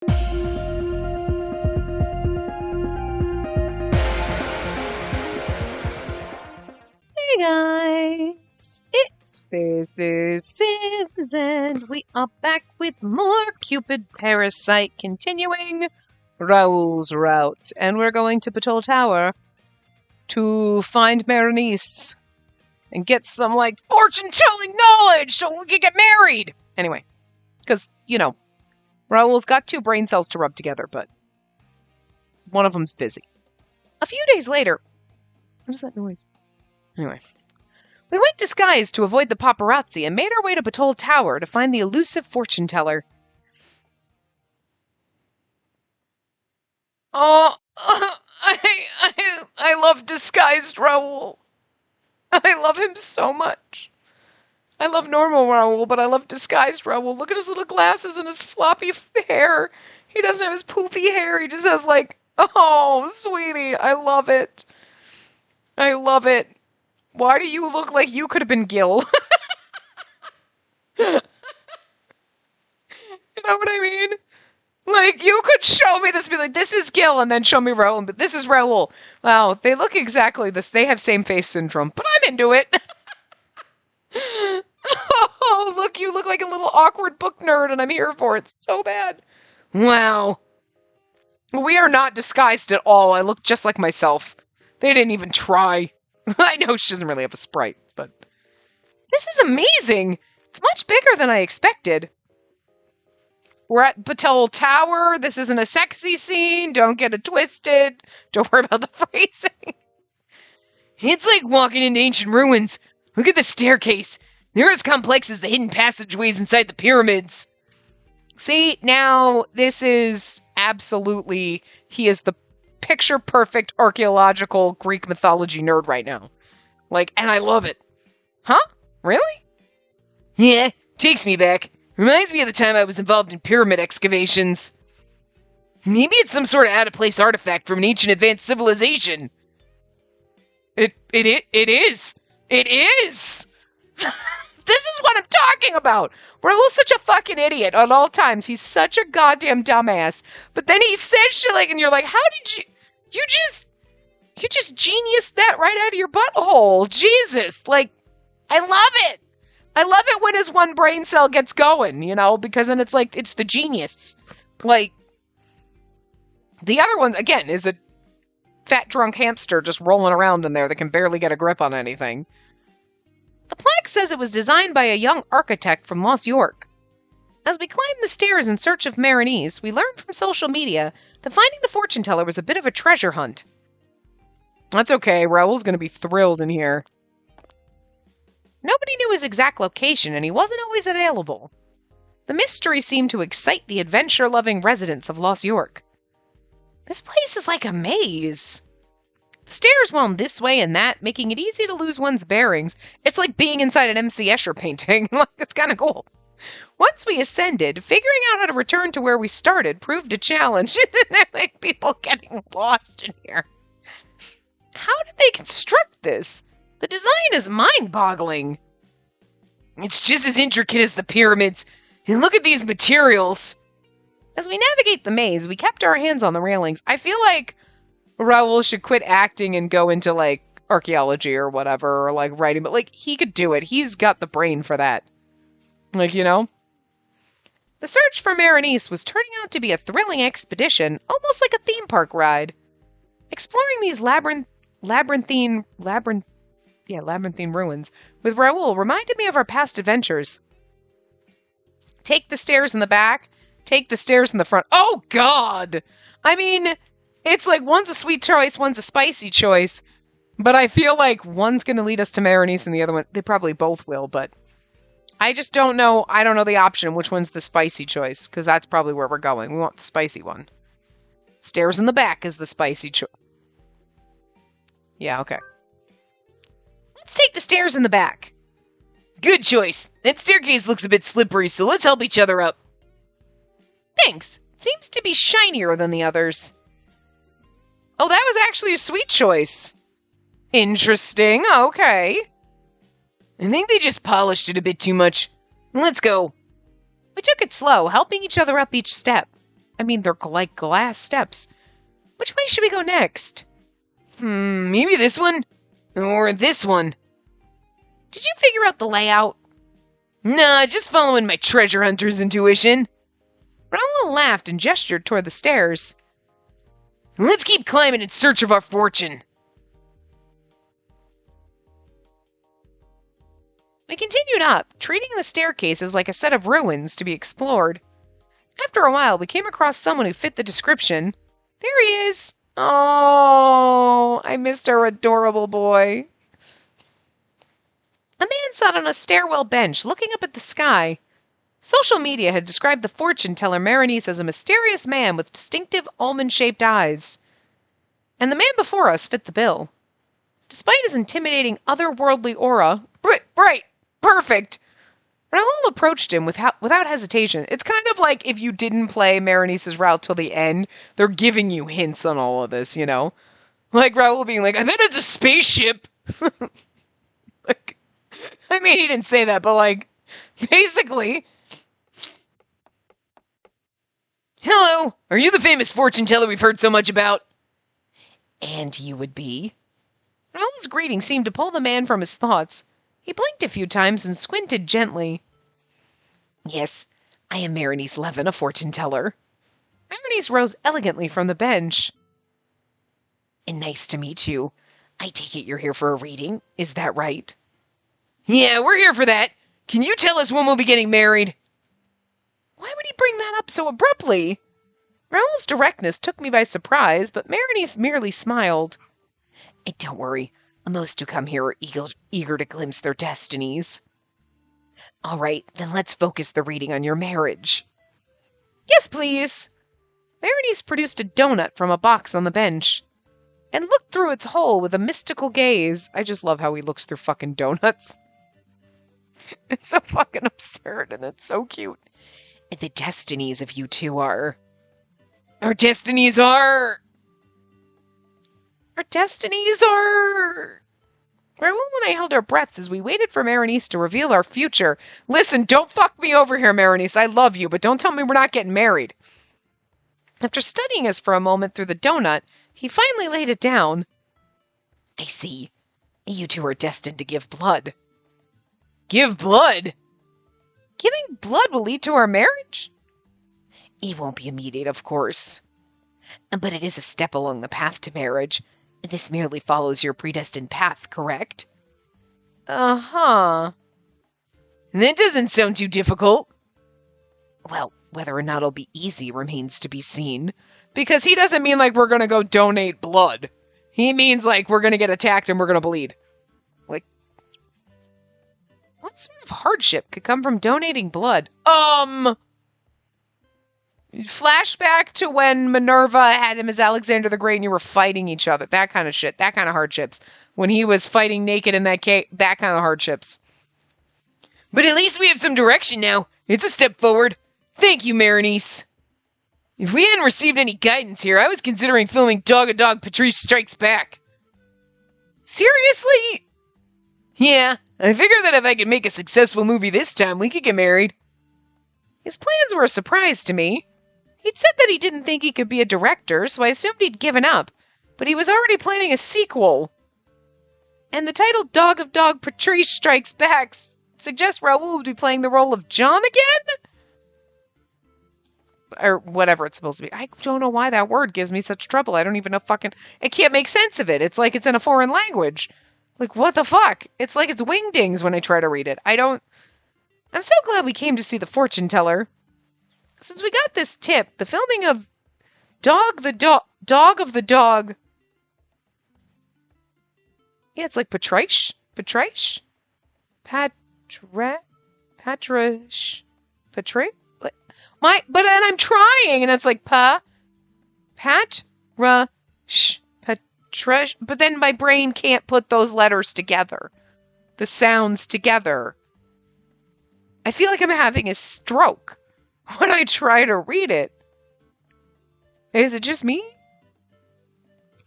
Hey guys, it's Spaces Sims, and we are back with more Cupid Parasite, continuing Raoul's route. And we're going to Patrol Tower to find Berenice and get some, fortune-telling knowledge so we can get married! Anyway, because, Raoul's got 2 brain cells to rub together, but one of them's busy. A few days later... What is that noise? Anyway, we went disguised to avoid the paparazzi and made our way to Patrol Tower to find the elusive fortune teller. Oh, I love disguised Raoul. I love him so much. I love normal Raoul, but I love disguised Raoul. Look at his little glasses and his floppy hair. He doesn't have his poofy hair. He just has oh, sweetie, I love it. I love it. Why do you look like you could have been Gil? You know what I mean? You could show me this, be like, this is Gil, and then show me Raoul, but this is Raoul. Wow, they look exactly this. They have same face syndrome, but I'm into it. Oh, look, you look like a little awkward book nerd, and I'm here for it so bad. Wow. We are not disguised at all. I look just like myself. They didn't even try. I know she doesn't really have a sprite, but... This is amazing! It's much bigger than I expected. We're at Patrol Tower. This isn't a sexy scene. Don't get it twisted. Don't worry about the phrasing. It's like walking into ancient ruins. Look at the staircase. They're as complex as the hidden passageways inside the pyramids. See, now, this is absolutely... He is the picture-perfect archaeological Greek mythology nerd right now. And I love it. Huh? Really? Yeah, takes me back. Reminds me of the time I was involved in pyramid excavations. Maybe it's some sort of out-of-place artifact from an ancient advanced civilization. It is. It is! This is what I'm talking about! Raoul's such a fucking idiot at all times. He's such a goddamn dumbass. But then he says shit and you're like, how did you... You just geniused that right out of your butthole. Jesus. I love it. I love it when his one brain cell gets going, because then it's it's the genius. The other one, again, is a fat drunk hamster just rolling around in there that can barely get a grip on anything. The plaque says it was designed by a young architect from Lost York. As we climbed the stairs in search of Berenice, we learned from social media that finding the fortune teller was a bit of a treasure hunt. That's okay, Raoul's gonna be thrilled in here. Nobody knew his exact location, and he wasn't always available. The mystery seemed to excite the adventure-loving residents of Lost York. This place is like a maze. The stairs wound this way and that, making it easy to lose one's bearings. It's like being inside an M.C. Escher painting. It's kind of cool. Once we ascended, figuring out how to return to where we started proved a challenge. People getting lost in here. How did they construct this? The design is mind-boggling. It's just as intricate as the pyramids. And look at these materials. As we navigate the maze, we kept our hands on the railings. I feel like Raoul should quit acting and go into, archaeology or whatever, or, writing. But, he could do it. He's got the brain for that. The search for Berenice was turning out to be a thrilling expedition, almost like a theme park ride. Exploring these labyrinthine ruins with Raoul reminded me of our past adventures. Take the stairs in the back, take the stairs in the front. Oh, God! I mean, it's one's a sweet choice, one's a spicy choice, but I feel like one's going to lead us to Berenice and the other one, they probably both will, but I just don't know. I don't know the option, which one's the spicy choice, because that's probably where we're going. We want the spicy one. Stairs in the back is the spicy choice. Yeah, okay. Let's take the stairs in the back. Good choice. That staircase looks a bit slippery, so let's help each other up. Thanks. It seems to be shinier than the others. Oh, that was actually a sweet choice. Interesting. Okay. I think they just polished it a bit too much. Let's go. We took it slow, helping each other up each step. I mean, they're like glass steps. Which way should we go next? Maybe this one? Or this one? Did you figure out the layout? Nah, just following my treasure hunter's intuition. Raoul laughed and gestured toward the stairs. Let's keep climbing in search of our fortune. We continued up, treating the staircases like a set of ruins to be explored. After a while, we came across someone who fit the description. There he is. Oh, I missed our adorable boy. A man sat on a stairwell bench, looking up at the sky. Social media had described the fortune teller Berenice as a mysterious man with distinctive almond-shaped eyes. And the man before us fit the bill. Despite his intimidating otherworldly aura, right, perfect, Raoul approached him without hesitation. It's kind of like if you didn't play Berenice's route till the end, they're giving you hints on all of this, you know? Like Raoul being like, I bet it's a spaceship. Like, I mean, he didn't say that, but like, basically. Hello, are you the famous fortune teller we've heard so much about? And you would be? Raoul's greeting seemed to pull the man from his thoughts. He blinked a few times and squinted gently. Yes, I am Berenice Levin, a fortune teller. Berenice rose elegantly from the bench. And nice to meet you. I take it you're here for a reading, is that right? Yeah, we're here for that. Can you tell us when we'll be getting married? Why would he bring that up so abruptly? Raoul's directness took me by surprise, but Berenice merely smiled. And don't worry, most who come here are eager to glimpse their destinies. All right, then let's focus the reading on your marriage. Yes, please. Berenice produced a donut from a box on the bench and looked through its hole with a mystical gaze. I just love how he looks through fucking donuts. It's so fucking absurd, and it's so cute. And the destinies of you two are... Our destinies are... Raoul and I held our breaths as we waited for Berenice to reveal our future. Listen, don't fuck me over here, Berenice. I love you, but don't tell me we're not getting married. After studying us for a moment through the donut, he finally laid it down. I see. You two are destined to give blood. Give blood? Giving blood will lead to our marriage? It won't be immediate, of course. But it is a step along the path to marriage. This merely follows your predestined path, correct? Uh-huh. That doesn't sound too difficult. Well, whether or not it'll be easy remains to be seen. Because he doesn't mean like we're gonna go donate blood. He means like we're gonna get attacked and we're gonna bleed. Like, what sort of hardship could come from donating blood? Flashback to when Minerva had him as Alexander the Great and you were fighting each other. That kind of shit. That kind of hardships. When he was fighting naked in that cave. That kind of hardships. But at least we have some direction now. It's a step forward. Thank you, Berenice. If we hadn't received any guidance here, I was considering filming Dog Patrice Strikes Back. Seriously? Yeah, I figured that if I could make a successful movie this time, we could get married. His plans were a surprise to me. He'd said that he didn't think he could be a director, so I assumed he'd given up. But he was already planning a sequel. And the title Dog Patrice Strikes Back suggests Raoul would be playing the role of John again? Or whatever it's supposed to be. I don't know why that word gives me such trouble. I don't even know fucking... I can't make sense of it. It's like it's in a foreign language. Like, what the fuck? It's like it's wingdings when I try to read it. I'm so glad we came to see the fortune teller. Since we got this tip, the filming of Dog of the Dog. Yeah, it's like Patrice? Patrice? Patrice? But then I'm trying, and it's like Patrice, but then my brain can't put those letters together. The sounds together. I feel like I'm having a stroke when I try to read it. Is it just me?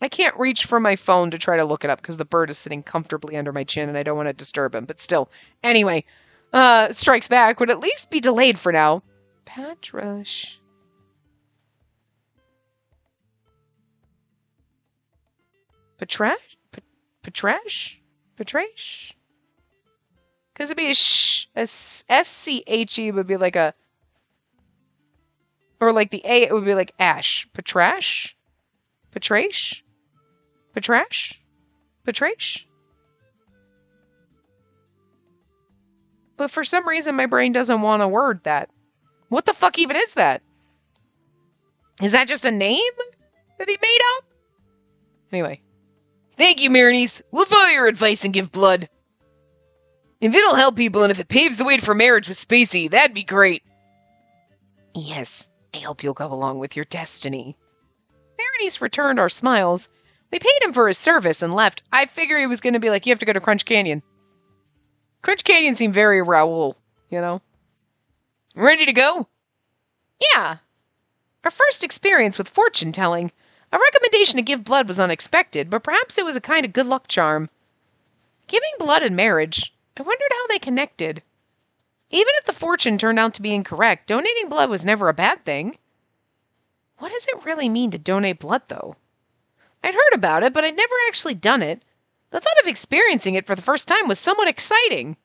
I can't reach for my phone to try to look it up because the bird is sitting comfortably under my chin and I don't want to disturb him. But still, anyway, Strikes Back would at least be delayed for now. Patrice. Patrash? Patrash? Patrash? Because it'd be a S-C-H-E would be like a, or like the A, it would be like ash. Patrash? Patrash? Patrash? Patrash? But for some reason, my brain doesn't want to word that. What the fuck even is that? Is that just a name that he made up? Anyway. Thank you, Marinies. We'll follow your advice and give blood. If it'll help people and if it paves the way for marriage with Spacey, that'd be great. Yes, I hope you'll go along with your destiny. Marinies returned our smiles. We paid him for his service and left. I figure he was going to be like, you have to go to Crunch Canyon. Crunch Canyon seemed very Raoul, you know? Ready to go? Yeah. Our first experience with fortune telling. A recommendation to give blood was unexpected, but perhaps it was a kind of good luck charm. Giving blood in marriage. I wondered how they connected. Even if the fortune turned out to be incorrect, donating blood was never a bad thing. What does it really mean to donate blood, though? I'd heard about it, but I'd never actually done it. The thought of experiencing it for the first time was somewhat exciting.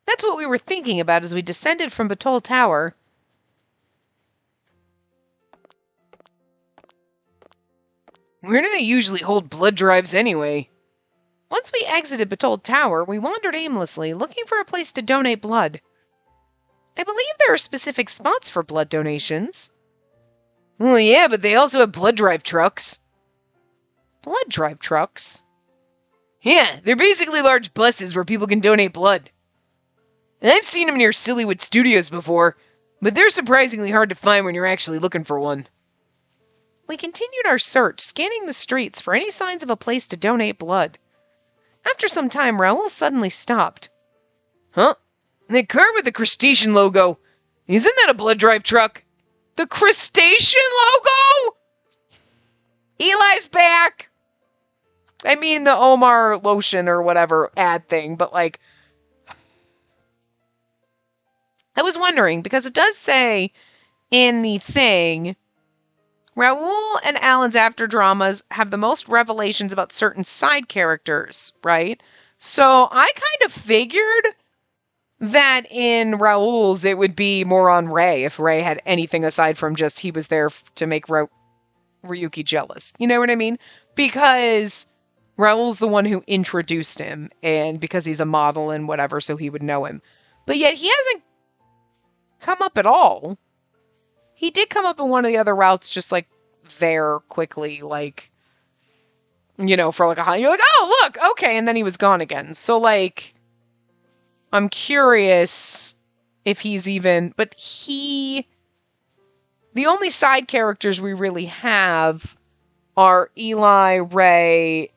That's what we were thinking about as we descended from Batol Tower. Where do they usually hold blood drives anyway? Once we exited Batol Tower, we wandered aimlessly, looking for a place to donate blood. I believe there are specific spots for blood donations. Well, yeah, but they also have blood drive trucks. Blood drive trucks? Yeah, they're basically large buses where people can donate blood. I've seen them near Sillywood Studios before, but they're surprisingly hard to find when you're actually looking for one. We continued our search, scanning the streets for any signs of a place to donate blood. After some time, Raoul suddenly stopped. Huh? That car with the crustacean logo. Isn't that a blood drive truck? The crustacean logo? Eli's back! I mean the Omar lotion or whatever ad thing, but like... I was wondering, because it does say in the thing, Raoul and Alan's after dramas have the most revelations about certain side characters, right? So I kind of figured that in Raoul's it would be more on Ray, if Ray had anything aside from just he was there to make Ryuki jealous. You know what I mean? Because Raoul's the one who introduced him, and because he's a model and whatever, so he would know him. But yet he hasn't come up at all. He did come up in one of the other routes, just like there quickly, like, you know, for like a high. You're like, oh, look, okay, and then he was gone again. So, like, I'm curious if he's even, but the only side characters we really have are Eli, Ray,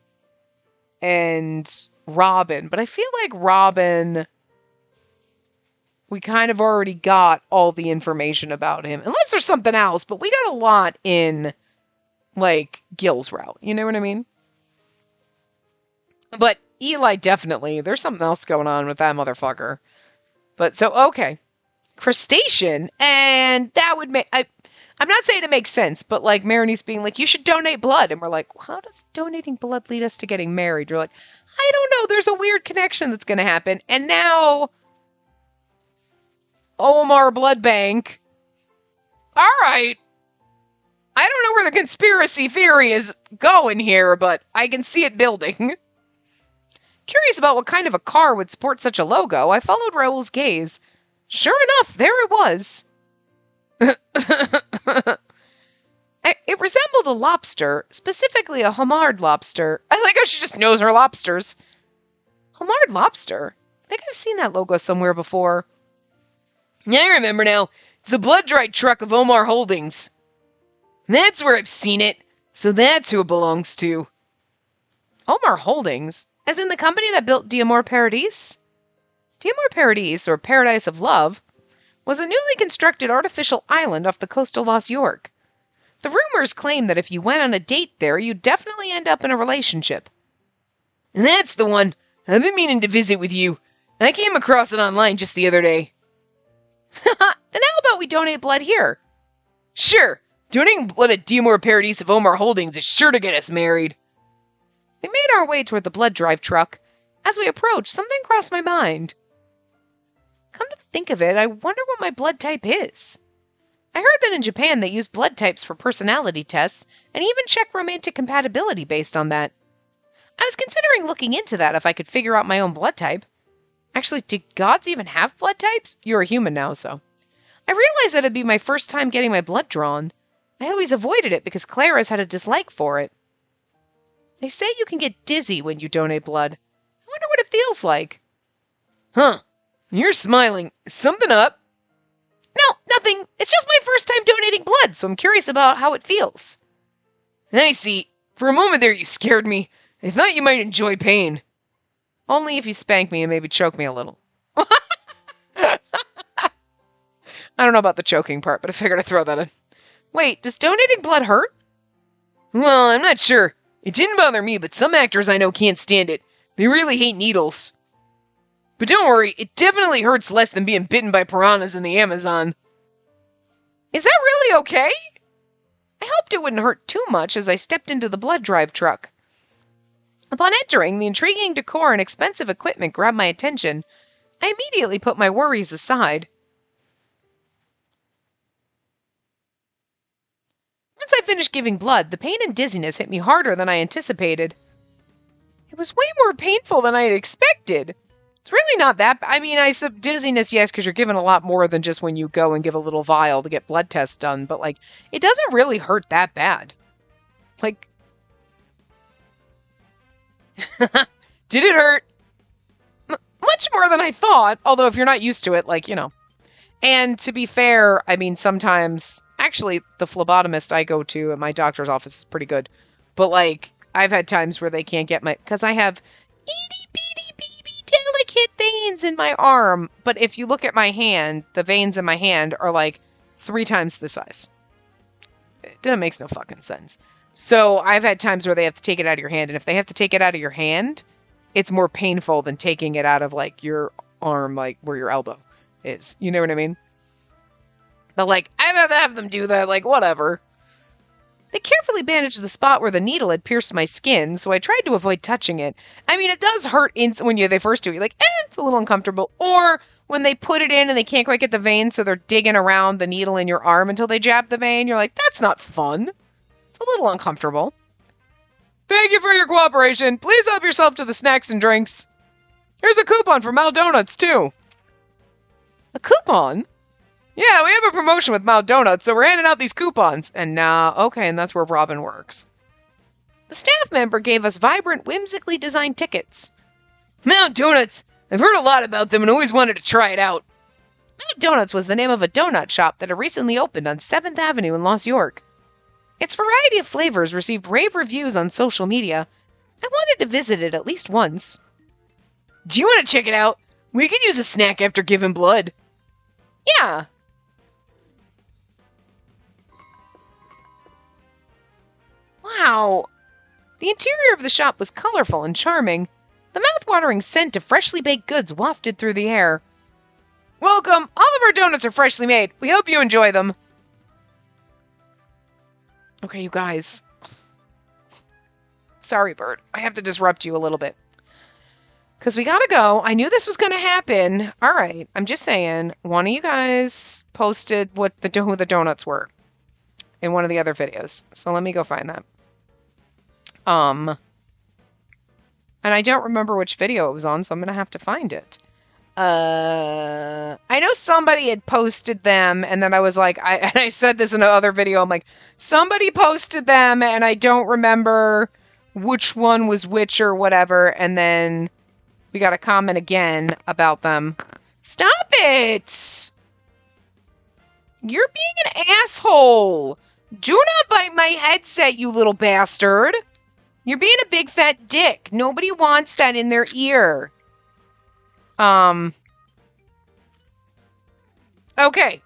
and Robin. But I feel like Robin, we kind of already got all the information about him. Unless there's something else, but we got a lot in, like, Gil's route. You know what I mean? But Eli definitely, there's something else going on with that motherfucker. But, so, okay. Crustacean, and that would make, I'm not saying it makes sense, but, like, Marini's being like, you should donate blood. And we're like, well, how does donating blood lead us to getting married? You're like, I don't know, there's a weird connection that's going to happen. And now, Omar Blood Bank. All right. I don't know where the conspiracy theory is going here, but I can see it building. Curious about what kind of a car would sport such a logo, I followed Raoul's gaze. Sure enough, there it was. It resembled a lobster, specifically a homard lobster. I like how she just knows her lobsters. Homard lobster? I think I've seen that logo somewhere before. Yeah, I remember now. It's the blood-dried truck of Omar Holdings. That's where I've seen it. So that's who it belongs to. Omar Holdings? As in the company that built D'Amore Paradis? D'Amore Paradis, or Paradise of Love, was a newly constructed artificial island off the coast of Los York. The rumors claim that if you went on a date there, you'd definitely end up in a relationship. That's the one. I've been meaning to visit with you. I came across it online just the other day. And how about we donate blood here? Sure. Donating blood at D'Amore Paradis of Omar Holdings is sure to get us married. We made our way toward the blood drive truck. As we approached, something crossed my mind. Come to think of it, I wonder what my blood type is. I heard that in Japan they use blood types for personality tests and even check romantic compatibility based on that. I was considering looking into that if I could figure out my own blood type. Actually, do gods even have blood types? You're a human now, so. I realized that it'd be my first time getting my blood drawn. I always avoided it because Clara's had a dislike for it. They say you can get dizzy when you donate blood. I wonder what it feels like. Huh. You're smiling. Is something up? No, nothing. It's just my first time donating blood, so I'm curious about how it feels. I see. For a moment there, you scared me. I thought you might enjoy pain. Only if you spank me and maybe choke me a little. I don't know about the choking part, but I figured I'd throw that in. Wait, does donating blood hurt? Well, I'm not sure. It didn't bother me, but some actors I know can't stand it. They really hate needles. But don't worry, it definitely hurts less than being bitten by piranhas in the Amazon. Is that really okay? I hoped it wouldn't hurt too much as I stepped into the blood drive truck. Upon entering, the intriguing decor and expensive equipment grabbed my attention. I immediately put my worries aside. Once I finished giving blood, the pain and dizziness hit me harder than I anticipated. It was way more painful than I had expected. It's really not that bad. I mean, dizziness, yes, because you're given a lot more than just when you go and give a little vial to get blood tests done, but, like, it doesn't really hurt that bad. Like, did it hurt? Much more than I thought, although if you're not used to it, like, you know. And to be fair, I mean, sometimes, actually, the phlebotomist I go to at my doctor's office is pretty good. But, like, I've had times where they can't get because I have itty-bitty baby delicate veins in my arm. But if you look at my hand, the veins in my hand are, like, 3 times the size. That makes no fucking sense. So I've had times where they have to take it out of your hand, and if they have to take it out of your hand, it's more painful than taking it out of, like, your arm, like, where your elbow is. You know what I mean? But, like, I've had to have them do that, like, whatever. They carefully bandaged the spot where the needle had pierced my skin, so I tried to avoid touching it. I mean, it does hurt when they first do it. You're like, it's a little uncomfortable. Or when they put it in and they can't quite get the vein, so they're digging around the needle in your arm until they jab the vein. You're like, that's not fun. It's a little uncomfortable. Thank you for your cooperation. Please help yourself to the snacks and drinks. Here's a coupon for Mal Donuts, too. A coupon? Yeah, we have a promotion with Mal Donuts, so we're handing out these coupons. And okay, and that's where Robin works. The staff member gave us vibrant, whimsically designed tickets. Mal Donuts! I've heard a lot about them and always wanted to try it out. Mal Donuts was the name of a donut shop that had recently opened on 7th Avenue in Lost York. Its variety of flavors received rave reviews on social media. I wanted to visit it at least once. Do you want to check it out? We could use a snack after giving blood. Yeah. Wow. The interior of the shop was colorful and charming. The mouth-watering scent of freshly baked goods wafted through the air. Welcome! All of our donuts are freshly made. We hope you enjoy them. Okay, you guys. Sorry, Bert. I have to disrupt you a little bit. Because we gotta go. I knew this was going to happen. All right. I'm just saying. One of you guys posted who the donuts were in one of the other videos. So let me go find that. And I don't remember which video it was on, so I'm going to have to find it. I know somebody had posted them, and then I was like, I said this in another video, I'm like, somebody posted them, and I don't remember which one was which or whatever, and then we got a comment again about them. Stop it! You're being an asshole! Do not bite my headset, you little bastard! You're being a big fat dick. Nobody wants that in their ear. Okay.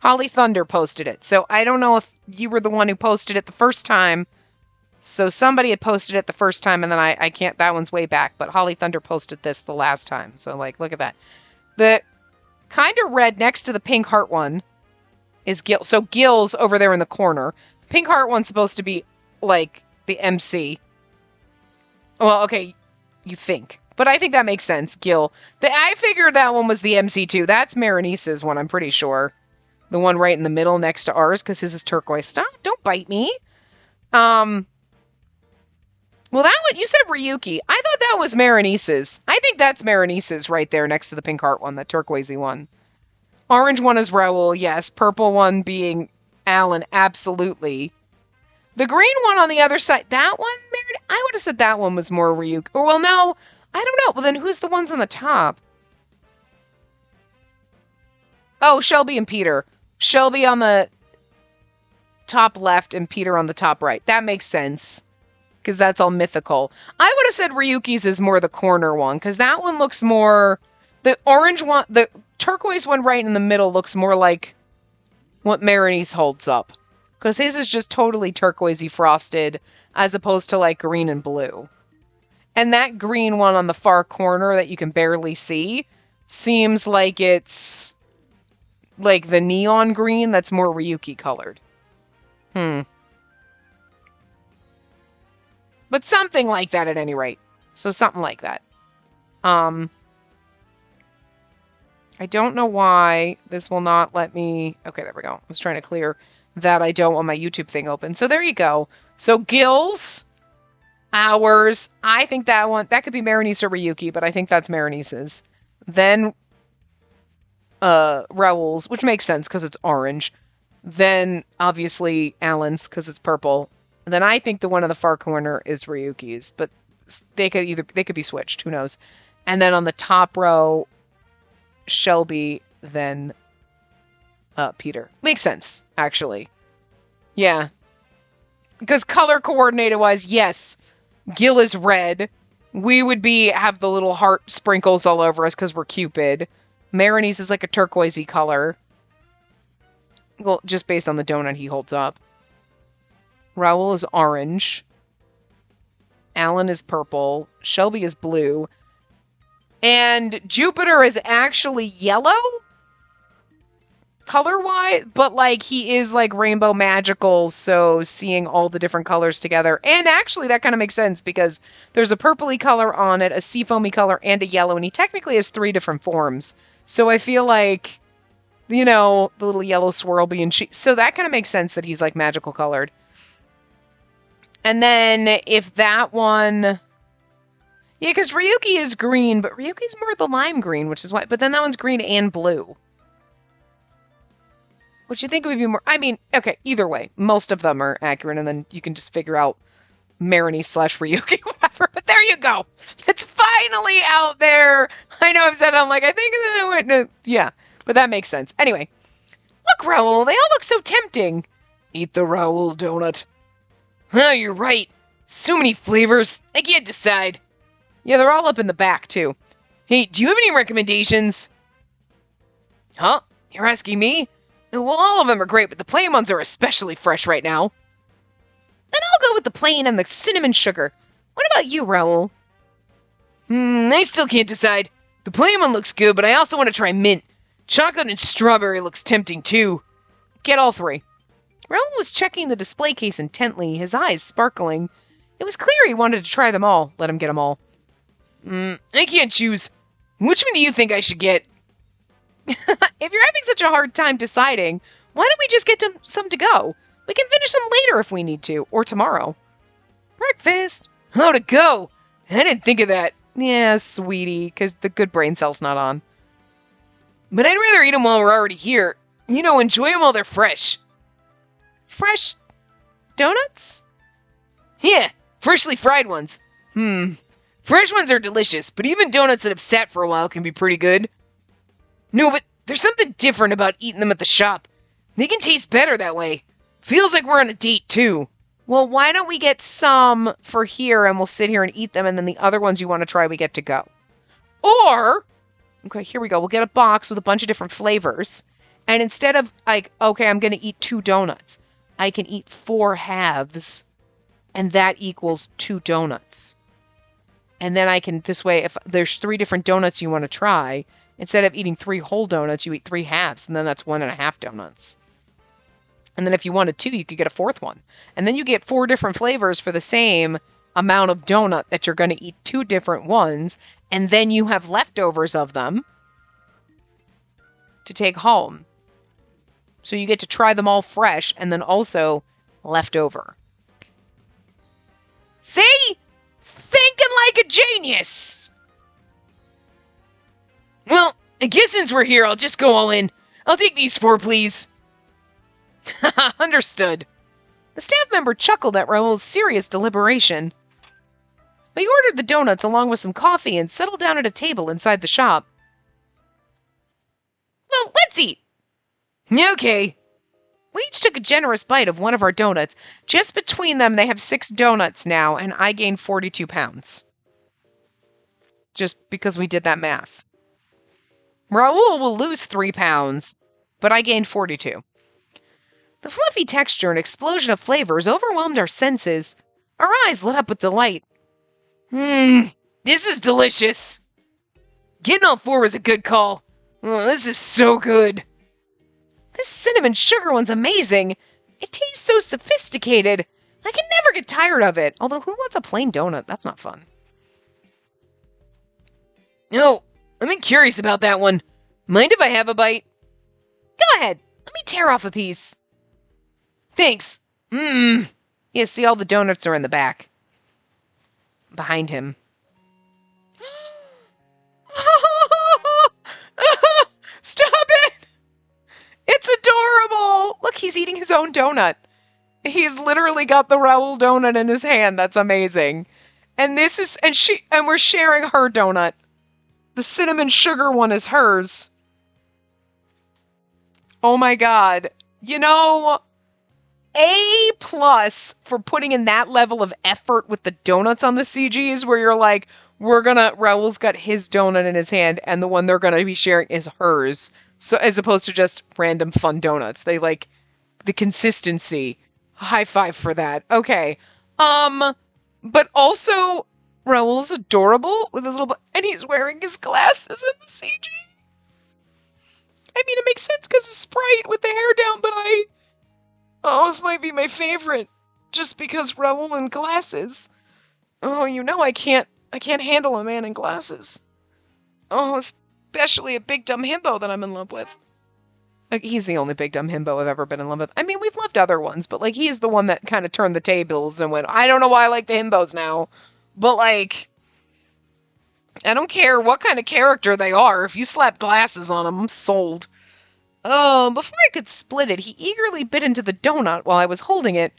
Holly Thunder posted it. So I don't know if you were the one who posted it the first time. So somebody had posted it the first time, and then I can't, that one's way back. But Holly Thunder posted this the last time. So, like, look at that. The kind of red next to the pink heart one is Gil. So Gil's over there in the corner. The pink heart one's supposed to be, like, the MC. Well, okay, you think. But I think that makes sense, Gil. I figured that one was the MC2. That's Maronice's one, I'm pretty sure. The one right in the middle next to ours, because his is turquoise. Stop, don't bite me. Well, that one, you said Ryuki. I thought that was Maronice's. I think that's Maronice's right there next to the pink heart one, the turquoisey one. Orange one is Raoul, yes. Purple one being Alan, absolutely. The green one on the other side, that one, I would have said that one was more Ryuki. Or, well, no, I don't know. Well, then who's the ones on the top? Oh, Shelby and Peter. Shelby on the top left and Peter on the top right. That makes sense. Because that's all mythical. I would have said Ryuki's is more the corner one. Because that one looks more... The orange one... The turquoise one right in the middle looks more like what Maronice holds up. Because his is just totally turquoisey frosted. As opposed to like green and blue. And that green one on the far corner that you can barely see... Seems like it's... like the neon green that's more Ryuki colored. But something like that at any rate. So something like that. I don't know why this will not let me... Okay, there we go. I was trying to clear that I don't want my YouTube thing open. So there you go. So Gil's, ours, I think that one... That could be Maronice or Ryuki, but I think that's Maronice's. Then Raoul's, which makes sense because it's orange. Then, obviously, Alan's because it's purple. And then I think the one in the far corner is Ryuki's, but they could be switched. Who knows? And then on the top row, Shelby, then Peter. Makes sense, actually. Yeah. Because color coordinated wise, yes, Gil is red. We would have the little heart sprinkles all over us because we're Cupid. Maronice is like a turquoisey color. Well, just based on the donut he holds up. Raoul is orange. Alan is purple. Shelby is blue. And Jupiter is actually yellow? Color-wise? But, like, he is, like, rainbow magical, so seeing all the different colors together. And actually, that kind of makes sense, because there's a purpley color on it, a seafoamy color, and a yellow, and he technically has 3 different forms. So I feel like, you know, the little yellow swirl being... So that kind of makes sense that he's, like, magical colored. And then, if that one... Yeah, because Ryuki is green, but Ryuki's more the lime green, which is why... But then that one's green and blue. Which you think would be more... I mean, okay, either way. Most of them are accurate, and then you can just figure out Maronice/Ryuki, whatever. But there you go. It's finally out there. I know I've said it, I'm like, I think that it went... Yeah, but that makes sense. Anyway. Look, Raoul, they all look so tempting. Eat the Raoul donut. Oh, you're right. So many flavors. I can't decide. Yeah, they're all up in the back, too. Hey, do you have any recommendations? Huh? You're asking me? Well, all of them are great, but the plain ones are especially fresh right now. Then I'll go with the plain and the cinnamon sugar. What about you, Raoul? I still can't decide. The plain one looks good, but I also want to try mint. Chocolate and strawberry looks tempting, too. Get all 3. Raoul was checking the display case intently, his eyes sparkling. It was clear he wanted to try them all. Let him get them all. I can't choose. Which one do you think I should get? If you're having such a hard time deciding, why don't we just get some to go? We can finish them later if we need to, or tomorrow. Breakfast. How to go? I didn't think of that. Yeah, sweetie, because the good brain cell's not on. But I'd rather eat them while we're already here. You know, enjoy them while they're fresh. Fresh donuts? Yeah, freshly fried ones. Fresh ones are delicious, but even donuts that have sat for a while can be pretty good. No, but there's something different about eating them at the shop. They can taste better that way. Feels like we're on a date, too. Well, why don't we get some for here and we'll sit here and eat them, and then the other ones you want to try, we get to go. Or, okay, here we go. We'll get a box with a bunch of different flavors. And instead of, like, okay, I'm going to eat 2 donuts, I can eat 4 halves, and that equals 2 donuts. And then I can, this way, if there's 3 different donuts you want to try, instead of eating 3 whole donuts, you eat 3 halves, and then that's 1.5 donuts. And then if you wanted 2, you could get a 4th one. And then you get 4 different flavors for the same amount of donut that you're going to eat 2 different ones, and then you have leftovers of them to take home. So you get to try them all fresh and then also leftover. See? Thinking like a genius! Well, I guess since we're here, I'll just go all in. I'll take these 4, please. Understood. The staff member chuckled at Raoul's serious deliberation. We ordered the donuts along with some coffee and settled down at a table inside the shop. Well, let's eat. Okay. We each took a generous bite of one of our donuts. Just between them, they have 6 donuts now, and I gained 42 pounds. Just because we did that math. Raoul will lose 3 pounds, but I gained 42. The fluffy texture and explosion of flavors overwhelmed our senses. Our eyes lit up with delight. This is delicious. Getting all 4 was a good call. Oh, this is so good. This cinnamon sugar one's amazing. It tastes so sophisticated. I can never get tired of it. Although, who wants a plain donut? That's not fun. Oh, I'm curious about that one. Mind if I have a bite? Go ahead. Let me tear off a piece. Thanks. Yeah, see, all the donuts are in the back. Behind him. Stop it! It's adorable! Look, he's eating his own donut. He's literally got the Raoul donut in his hand. That's amazing. And this is, and we're sharing her donut. The cinnamon sugar one is hers. Oh my god. You know, A+ for putting in that level of effort with the donuts on the CGs where you're like, Raoul's got his donut in his hand and the one they're gonna be sharing is hers. So as opposed to just random fun donuts. They like the consistency. High five for that. Okay. But also Raoul's adorable with his little, and he's wearing his glasses in the CG. I mean, it makes sense because of Sprite with the hair down, but this might be my favorite, just because Raoul in glasses. Oh, you know I can't handle a man in glasses. Oh, especially a big dumb himbo that I'm in love with. Like, he's the only big dumb himbo I've ever been in love with. I mean, we've loved other ones, but like he's the one that kind of turned the tables and went, I don't know why I like the himbos now. But like, I don't care what kind of character they are. If you slap glasses on them, I'm sold. Oh, before I could split it, he eagerly bit into the donut while I was holding it.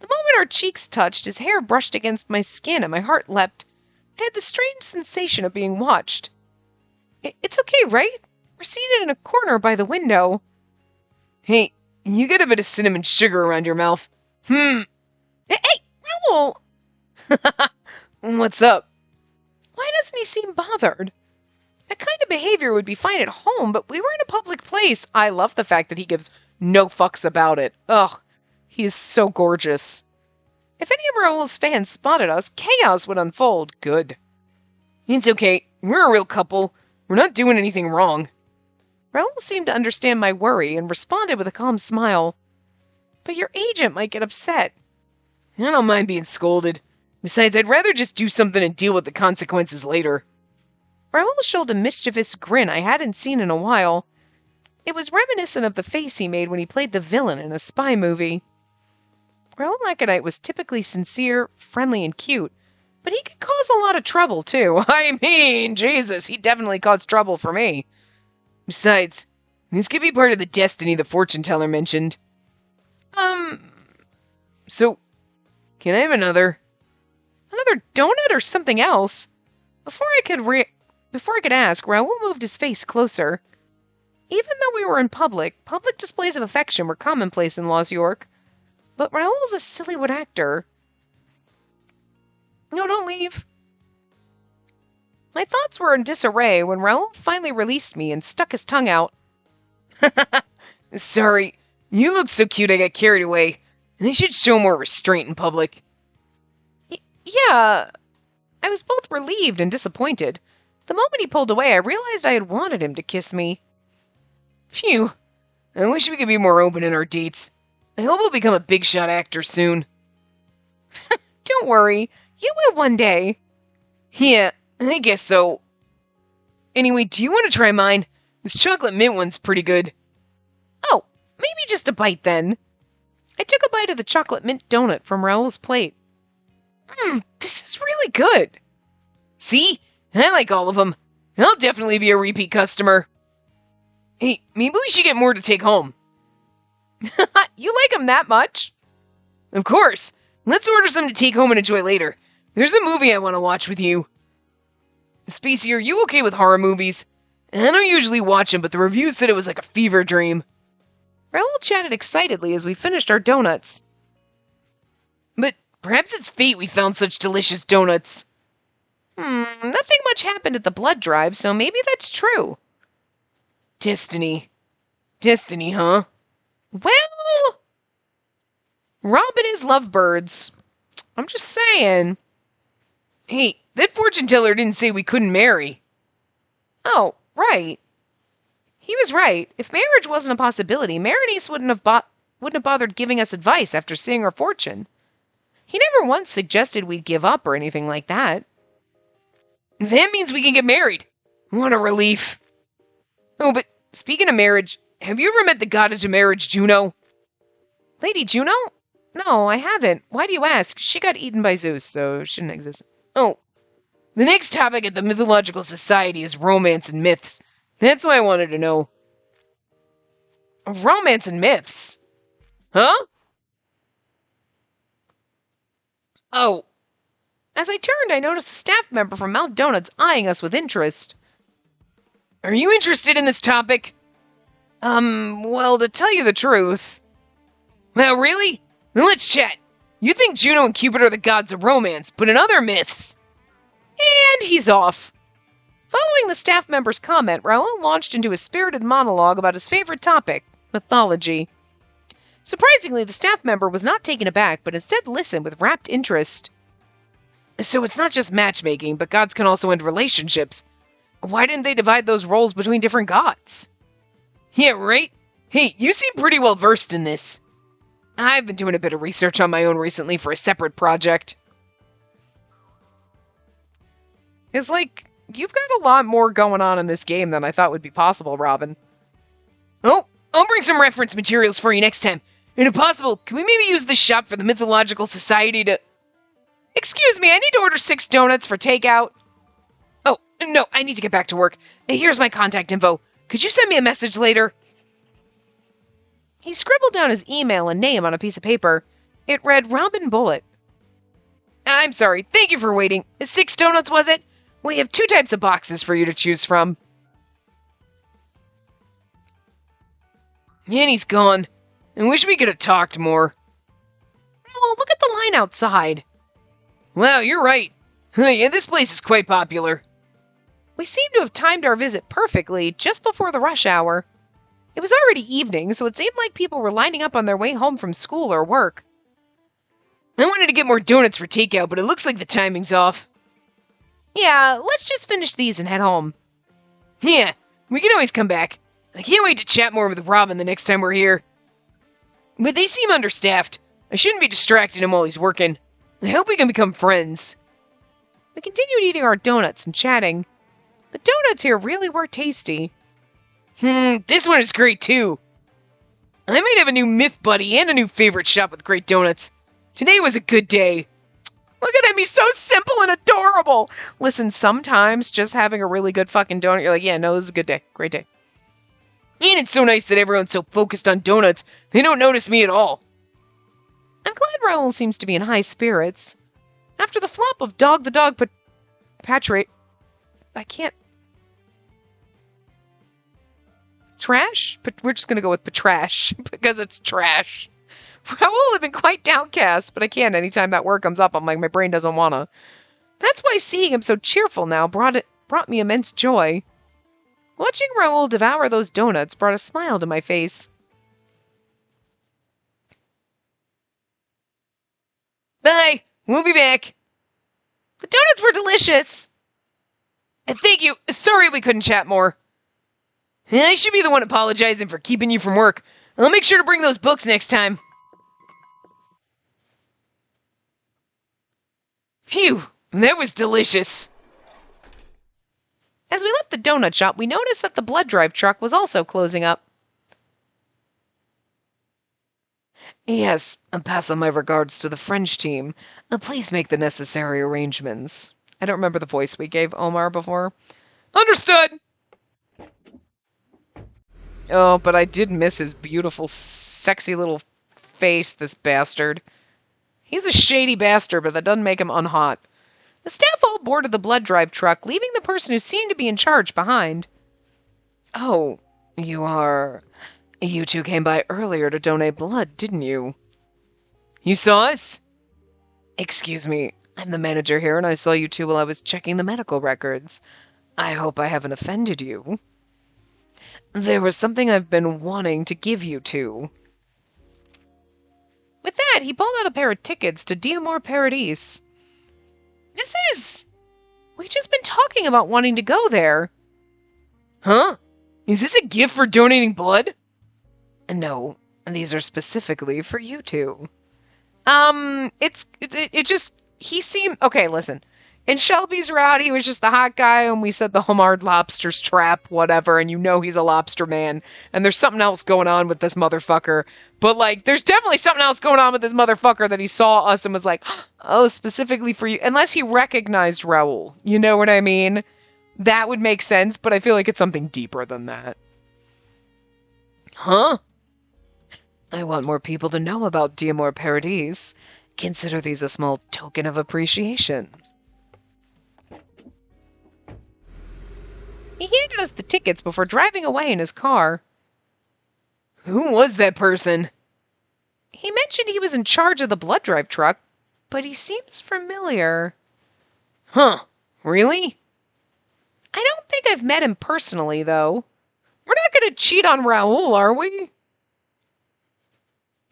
The moment our cheeks touched, his hair brushed against my skin and my heart leapt. I had the strange sensation of being watched. It's okay, right? We're seated in a corner by the window. Hey, you get a bit of cinnamon sugar around your mouth. Hey, Raoul! What's up? Why doesn't he seem bothered? That kind of behavior would be fine at home, but we were in a public place. I love the fact that he gives no fucks about it. Ugh, he is so gorgeous. If any of Raoul's fans spotted us, chaos would unfold. Good. It's okay. We're a real couple. We're not doing anything wrong. Raoul seemed to understand my worry and responded with a calm smile. But your agent might get upset. I don't mind being scolded. Besides, I'd rather just do something and deal with the consequences later. Raoul showed a mischievous grin I hadn't seen in a while. It was reminiscent of the face he made when he played the villain in a spy movie. Raoul Aconite was typically sincere, friendly, and cute, but he could cause a lot of trouble, too. I mean, Jesus, he definitely caused trouble for me. Besides, this could be part of the destiny the fortune teller mentioned. So, can I have another donut or something else? Before I could ask, Raoul moved his face closer. Even though we were in public displays of affection were commonplace in Lost York. But Raoul's a sillywood actor. No, don't leave. My thoughts were in disarray when Raoul finally released me and stuck his tongue out. Sorry, you look so cute I got carried away. They should show more restraint in public. Yeah, I was both relieved and disappointed. The moment he pulled away, I realized I had wanted him to kiss me. Phew, I wish we could be more open in our dates. I hope we'll become a big-shot actor soon. Don't worry. You will one day. Yeah, I guess so. Anyway, do you want to try mine? This chocolate mint one's pretty good. Oh, maybe just a bite then. I took a bite of the chocolate mint donut from Raoul's plate. This is really good. See? I like all of them. I'll definitely be a repeat customer. Hey, maybe we should get more to take home. You like them that much? Of course. Let's order some to take home and enjoy later. There's a movie I want to watch with you. Spacey, are you okay with horror movies? I don't usually watch them, but the reviews said it was like a fever dream. Raoul chatted excitedly as we finished our donuts. But perhaps it's fate we found such delicious donuts. Nothing much happened at the blood drive, so maybe that's true. Destiny. Destiny, huh? Well, Rob and his lovebirds. I'm just saying. Hey, that fortune teller didn't say we couldn't marry. Oh, right. He was right. If marriage wasn't a possibility, Berenice wouldn't have bothered giving us advice after seeing our fortune. He never once suggested we'd give up or anything like that. That means we can get married. What a relief. Oh, but speaking of marriage, have you ever met the goddess of marriage, Juno? Lady Juno? No, I haven't. Why do you ask? She got eaten by Zeus, so she shouldn't exist. Oh, the next topic at the Mythological Society is romance and myths. That's why I wanted to know. Romance and myths? Huh? Oh. As I turned, I noticed a staff member from Mount Donuts eyeing us with interest. Are you interested in this topic? Well, to tell you the truth. Well, really? Then let's chat. You think Juno and Cupid are the gods of romance, but in other myths... And he's off. Following the staff member's comment, Raoul launched into a spirited monologue about his favorite topic, mythology. Surprisingly, the staff member was not taken aback, but instead listened with rapt interest. So it's not just matchmaking, but gods can also end relationships. Why didn't they divide those roles between different gods? Yeah, right? Hey, you seem pretty well versed in this. I've been doing a bit of research on my own recently for a separate project. It's like, you've got a lot more going on in this game than I thought would be possible, Robin. Oh, I'll bring some reference materials for you next time. And if possible, can we maybe use this shop for the Mythological Society to... Excuse me, I need to order 6 donuts for takeout. Oh, no, I need to get back to work. Here's my contact info. Could you send me a message later? He scribbled down his email and name on a piece of paper. It read Robin Bullet. I'm sorry, thank you for waiting. 6 donuts, was it? We have 2 types of boxes for you to choose from. And he's gone. I wish we could have talked more. Oh, look at the line outside. Wow, you're right. Yeah, this place is quite popular. We seem to have timed our visit perfectly, just before the rush hour. It was already evening, so it seemed like people were lining up on their way home from school or work. I wanted to get more donuts for takeout, but it looks like the timing's off. Yeah, let's just finish these and head home. Yeah, we can always come back. I can't wait to chat more with Robin the next time we're here. But they seem understaffed. I shouldn't be distracting him while he's working. I hope we can become friends. We continued eating our donuts and chatting. The donuts here really were tasty. This one is great too. I might have a new myth buddy and a new favorite shop with great donuts. Today was a good day. Look at him, he's so simple and adorable. Listen, sometimes just having a really good fucking donut, you're like, yeah, no, this is a good day. Great day. And it's so nice that everyone's so focused on donuts, they don't notice me at all. I'm glad Raoul seems to be in high spirits. After the flop of Dog the Dog Patrick, I can't... Trash? But we're just going to go with Patrash, because it's trash. Raoul had been quite downcast, but I can't anytime that word comes up. I'm like, my brain doesn't wanna. That's why seeing him so cheerful now brought me immense joy. Watching Raoul devour those donuts brought a smile to my face. Bye! We'll be back! The donuts were delicious! Thank you! Sorry we couldn't chat more. I should be the one apologizing for keeping you from work. I'll make sure to bring those books next time. Phew, that was delicious. As we left the donut shop, we noticed that the blood drive truck was also closing up. Yes, and pass on my regards to the French team. Please make the necessary arrangements. I don't remember the voice we gave Omar before. Understood! Oh, but I did miss his beautiful, sexy little face, this bastard. He's a shady bastard, but that doesn't make him unhot. The staff all boarded the blood drive truck, leaving the person who seemed to be in charge behind. Oh, You two came by earlier to donate blood, didn't you? You saw us? Excuse me, I'm the manager here, and I saw you two while I was checking the medical records. I hope I haven't offended you. There was something I've been wanting to give you two. With that, he pulled out a pair of tickets to Diamor Paradis. We've just been talking about wanting to go there. Huh? Is this a gift for donating blood? No, these are specifically for you two. He seemed, okay, listen. In Shelby's route, he was just the hot guy, and we said the homard lobster's trap, whatever, and you know he's a lobster man, and there's something else going on with this motherfucker. But, like, there's definitely something else going on with this motherfucker that he saw us and was like, oh, specifically for you. Unless he recognized Raul. You know what I mean? That would make sense, but I feel like it's something deeper than that. Huh? I want more people to know about Diamor Paradis. Consider these a small token of appreciation. He handed us the tickets before driving away in his car. Who was that person? He mentioned he was in charge of the blood drive truck, but he seems familiar. Huh, really? I don't think I've met him personally, though. We're not going to cheat on Raul, are we?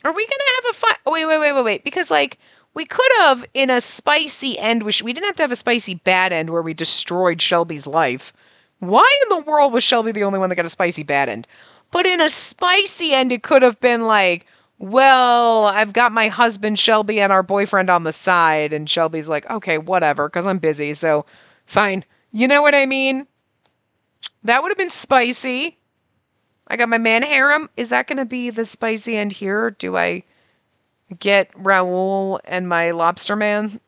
Are we going to have a fight? Oh, wait. Because, like, we could have, in a spicy end, we didn't have to have a spicy bad end where we destroyed Shelby's life. Why in the world was Shelby the only one that got a spicy bad end? But in a spicy end, it could have been like, well, I've got my husband, Shelby, and our boyfriend on the side. And Shelby's like, okay, whatever, because I'm busy, so fine. You know what I mean? That would have been spicy. I got my man harem. Is that going to be the spicy end here? Do I get Raul and my lobster man?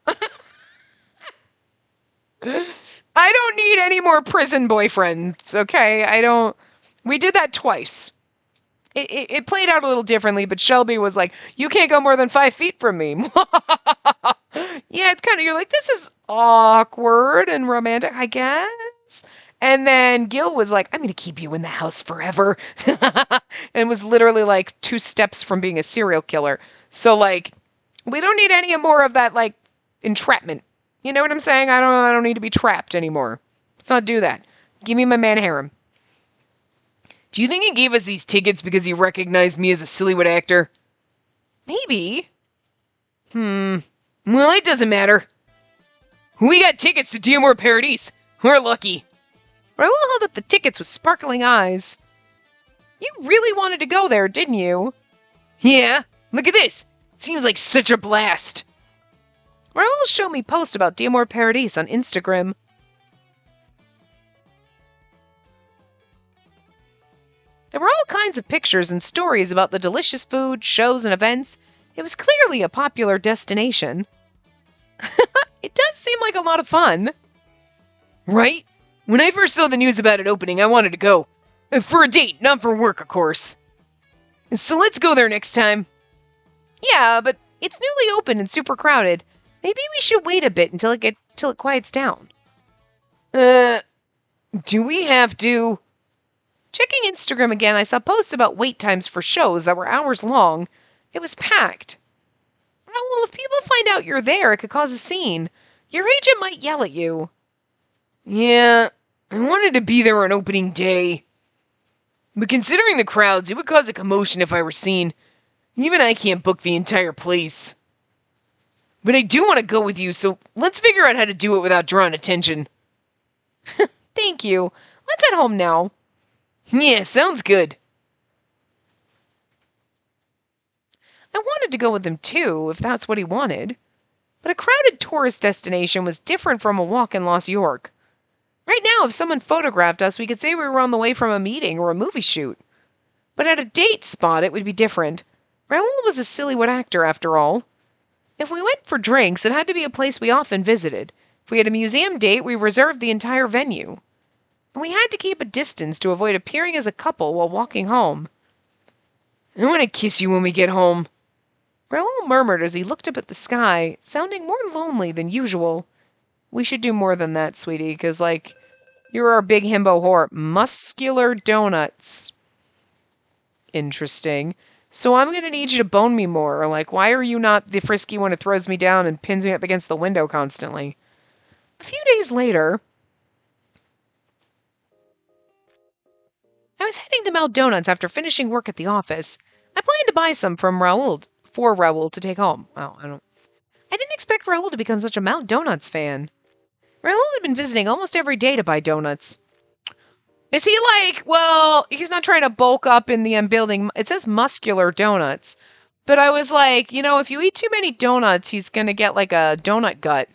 I don't need any more prison boyfriends, okay? We did that twice. It played out a little differently, but Shelby was like, you can't go more than 5 feet from me. Yeah, it's kind of, you're like, this is awkward and romantic, I guess. And then Gil was like, I'm going to keep you in the house forever. And was literally like 2 steps from being a serial killer. So, like, we don't need any more of that, like, entrapment. You know what I'm saying? I don't need to be trapped anymore. Let's not do that. Give me my man harem. Do you think he gave us these tickets because he recognized me as a Sillywood actor? Maybe. Well, it doesn't matter. We got tickets to Diamor Paradis. We're lucky. Raul held up the tickets with sparkling eyes. You really wanted to go there, didn't you? Yeah, look at this. Seems like such a blast. Raul showed me posts about Diamor Paradis on Instagram. There were all kinds of pictures and stories about the delicious food, shows, and events. It was clearly a popular destination. It does seem like a lot of fun. Right? When I first saw the news about it opening, I wanted to go. For a date, not for work, of course. So let's go there next time. Yeah, but it's newly open and super crowded. Maybe we should wait a bit until it quiets down. Do we have to? Checking Instagram again, I saw posts about wait times for shows that were hours long. It was packed. Well, if people find out you're there, it could cause a scene. Your agent might yell at you. Yeah, I wanted to be there on opening day. But considering the crowds, it would cause a commotion if I were seen. Even I can't book the entire place. But I do want to go with you, so let's figure out how to do it without drawing attention. Thank you. Let's head home now. Yeah, sounds good. I wanted to go with him too, if that's what he wanted. But a crowded tourist destination was different from a walk in Los York. Right now, if someone photographed us, we could say we were on the way from a meeting or a movie shoot. But at a date spot, it would be different. Raoul was a Sillywood actor, after all. If we went for drinks, it had to be a place we often visited. If we had a museum date, we reserved the entire venue. And we had to keep a distance to avoid appearing as a couple while walking home. I want to kiss you when we get home, Raoul murmured as he looked up at the sky, sounding more lonely than usual. We should do more than that, sweetie, because, you're our big himbo whore. Muscular donuts. Interesting. So I'm going to need you to bone me more. Why are you not the frisky one who throws me down and pins me up against the window constantly? A few days later, I was heading to Mal Donuts after finishing work at the office. I planned to buy some for Raoul to take home. Oh, I didn't expect Raoul to become such a Mal Donuts fan. Raoul had been visiting almost every day to buy donuts. Is he he's not trying to bulk up in the building. It says muscular donuts. But I was like, if you eat too many donuts, he's going to get a donut gut.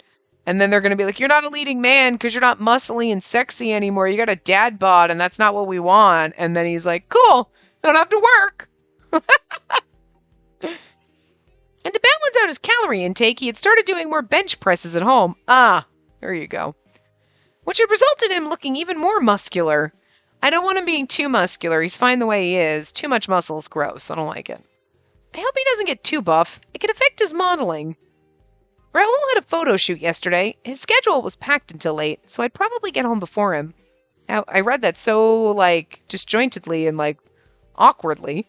And then they're going to be like, you're not a leading man because you're not muscly and sexy anymore. You got a dad bod and that's not what we want. And then he's like, cool, I don't have to work. And to balance out his calorie intake, he had started doing more bench presses at home. Ah, there you go. Which had resulted in him looking even more muscular. I don't want him being too muscular. He's fine the way he is. Too much muscle is gross. I don't like it. I hope he doesn't get too buff. It could affect his modeling. Raoul had a photo shoot yesterday. His schedule was packed until late, so I'd probably get home before him. Now, I read that so, disjointedly and, awkwardly.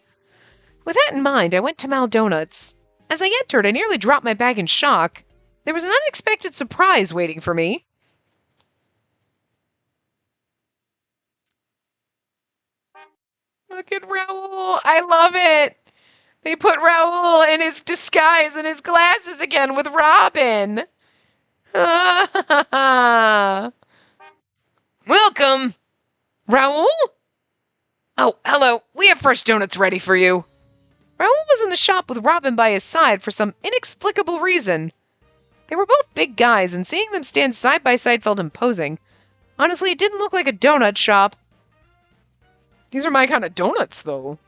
With that in mind, I went to Mal Donuts. As I entered, I nearly dropped my bag in shock. There was an unexpected surprise waiting for me. Look at Raoul. I love it. They put Raoul in his disguise and his glasses again with Robin. Welcome. Raoul? Oh, hello. We have fresh donuts ready for you. Raoul was in the shop with Robin by his side for some inexplicable reason. They were both big guys, and seeing them stand side by side felt imposing. Honestly, it didn't look like a donut shop. These are my kind of donuts, though.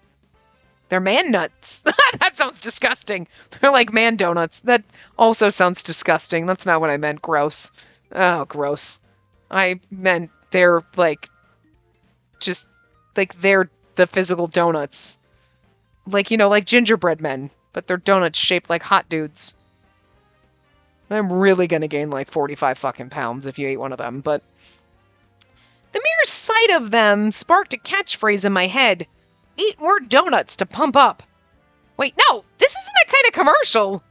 They're man nuts. That sounds disgusting. They're like man donuts. That also sounds disgusting. That's not what I meant. Gross. Oh, gross. I meant they're they're the physical donuts. Like gingerbread men, but they're donuts shaped like hot dudes. I'm really gonna gain 45 fucking pounds if you eat one of them, but the mere sight of them sparked a catchphrase in my head. Eat more donuts to pump up. Wait, no, this isn't that kind of commercial.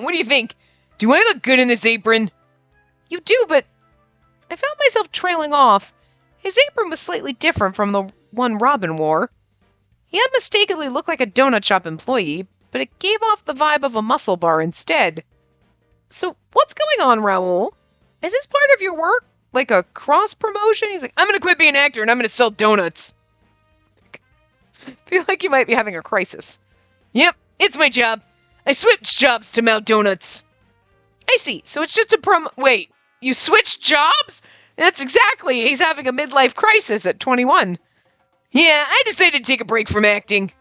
What do you think? Do I look good in this apron? You do, but I found myself trailing off. His apron was slightly different from the one Robin wore. He unmistakably looked like a donut shop employee, but it gave off the vibe of a muscle bar instead. So, what's going on, Raoul? Is this part of your work? Like a cross-promotion? He's like, I'm gonna quit being an actor and I'm gonna sell donuts. I feel like you might be having a crisis. Yep, it's my job. I switched jobs to Mal Donuts. I see, so it's just a Wait, you switched jobs? That's exactly, he's having a midlife crisis at 21. Yeah, I decided to take a break from acting.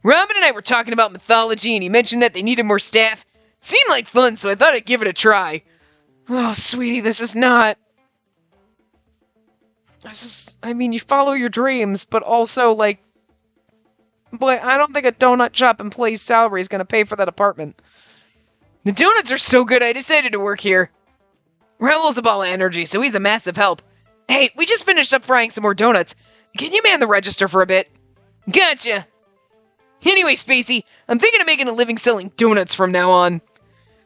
Robin and I were talking about mythology and he mentioned that they needed more staff. It seemed like fun, so I thought I'd give it a try. Oh, sweetie, this is not... you follow your dreams, but also, boy, I don't think a donut shop employee's salary is going to pay for that apartment. The donuts are so good, I decided to work here. Raoul's a ball of energy, so he's a massive help. Hey, we just finished up frying some more donuts. Can you man the register for a bit? Gotcha. Anyway, Spacey, I'm thinking of making a living selling donuts from now on.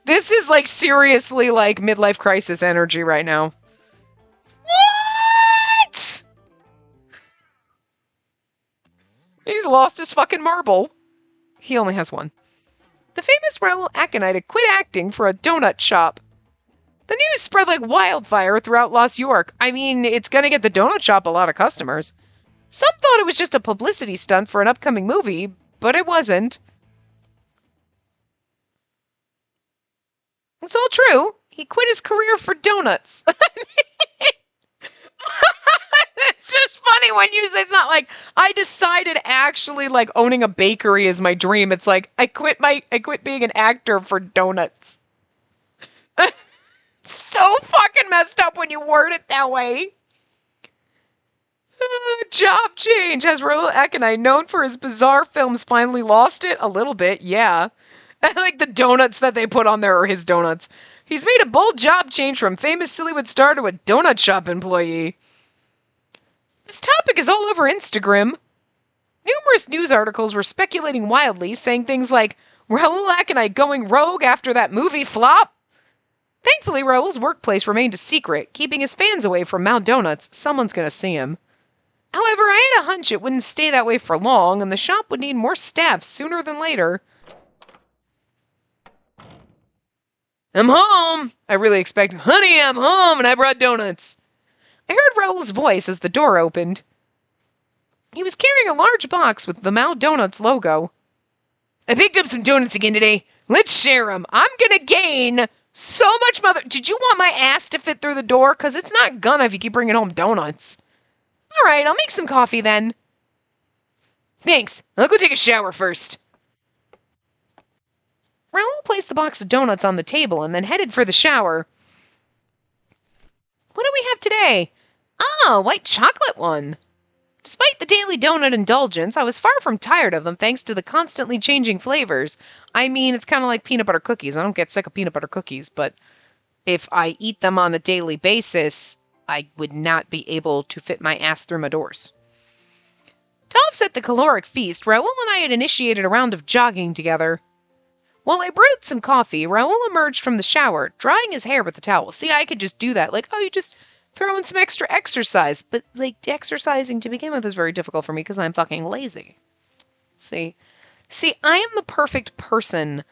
This is, seriously, midlife crisis energy right now. What? He's lost his fucking marble. He only has one. The famous Raoul Aconite had quit acting for a donut shop. The news spread like wildfire throughout Los York. It's gonna get the donut shop a lot of customers. Some thought it was just a publicity stunt for an upcoming movie, but it wasn't. It's all true. He quit his career for donuts. It's just funny when you say it's not like I decided actually like owning a bakery is my dream. It's like I quit being an actor for donuts. So fucking messed up when you word it that way. Job change. Has Raul Ekanai, known for his bizarre films, finally lost it? A little bit, yeah. I like the donuts that they put on there are his donuts. He's made a bold job change from famous Sillywood star to a donut shop employee. This topic is all over Instagram. Numerous news articles were speculating wildly, saying things like, Raul Ekanai going rogue after that movie flop? Thankfully, Raul's workplace remained a secret, keeping his fans away from Mount Donuts. Someone's gonna see him. However, I had a hunch it wouldn't stay that way for long, and the shop would need more staff sooner than later. I'm home! I really expect, honey, I'm home, and I brought donuts. I heard Raul's voice as the door opened. He was carrying a large box with the Mao Donuts logo. I picked up some donuts again today. Let's share them. I'm gonna gain so much mother... Did you want my ass to fit through the door? Because it's not gonna if you keep bringing home donuts. All right, I'll make some coffee then. Thanks. I'll go take a shower first. Raul placed the box of donuts on the table and then headed for the shower. What do we have today? Ah, white chocolate one. Despite the daily donut indulgence, I was far from tired of them thanks to the constantly changing flavors. I mean, it's kind of like peanut butter cookies. I don't get sick of peanut butter cookies, but if I eat them on a daily basis, I would not be able to fit my ass through my doors. To offset the caloric feast, Raul and I had initiated a round of jogging together. While I brewed some coffee, Raul emerged from the shower, drying his hair with a towel. See, I could just do that. Like, oh, you just throw in some extra exercise. But, like, exercising to begin with is very difficult for me because I'm fucking lazy. See, I am the perfect person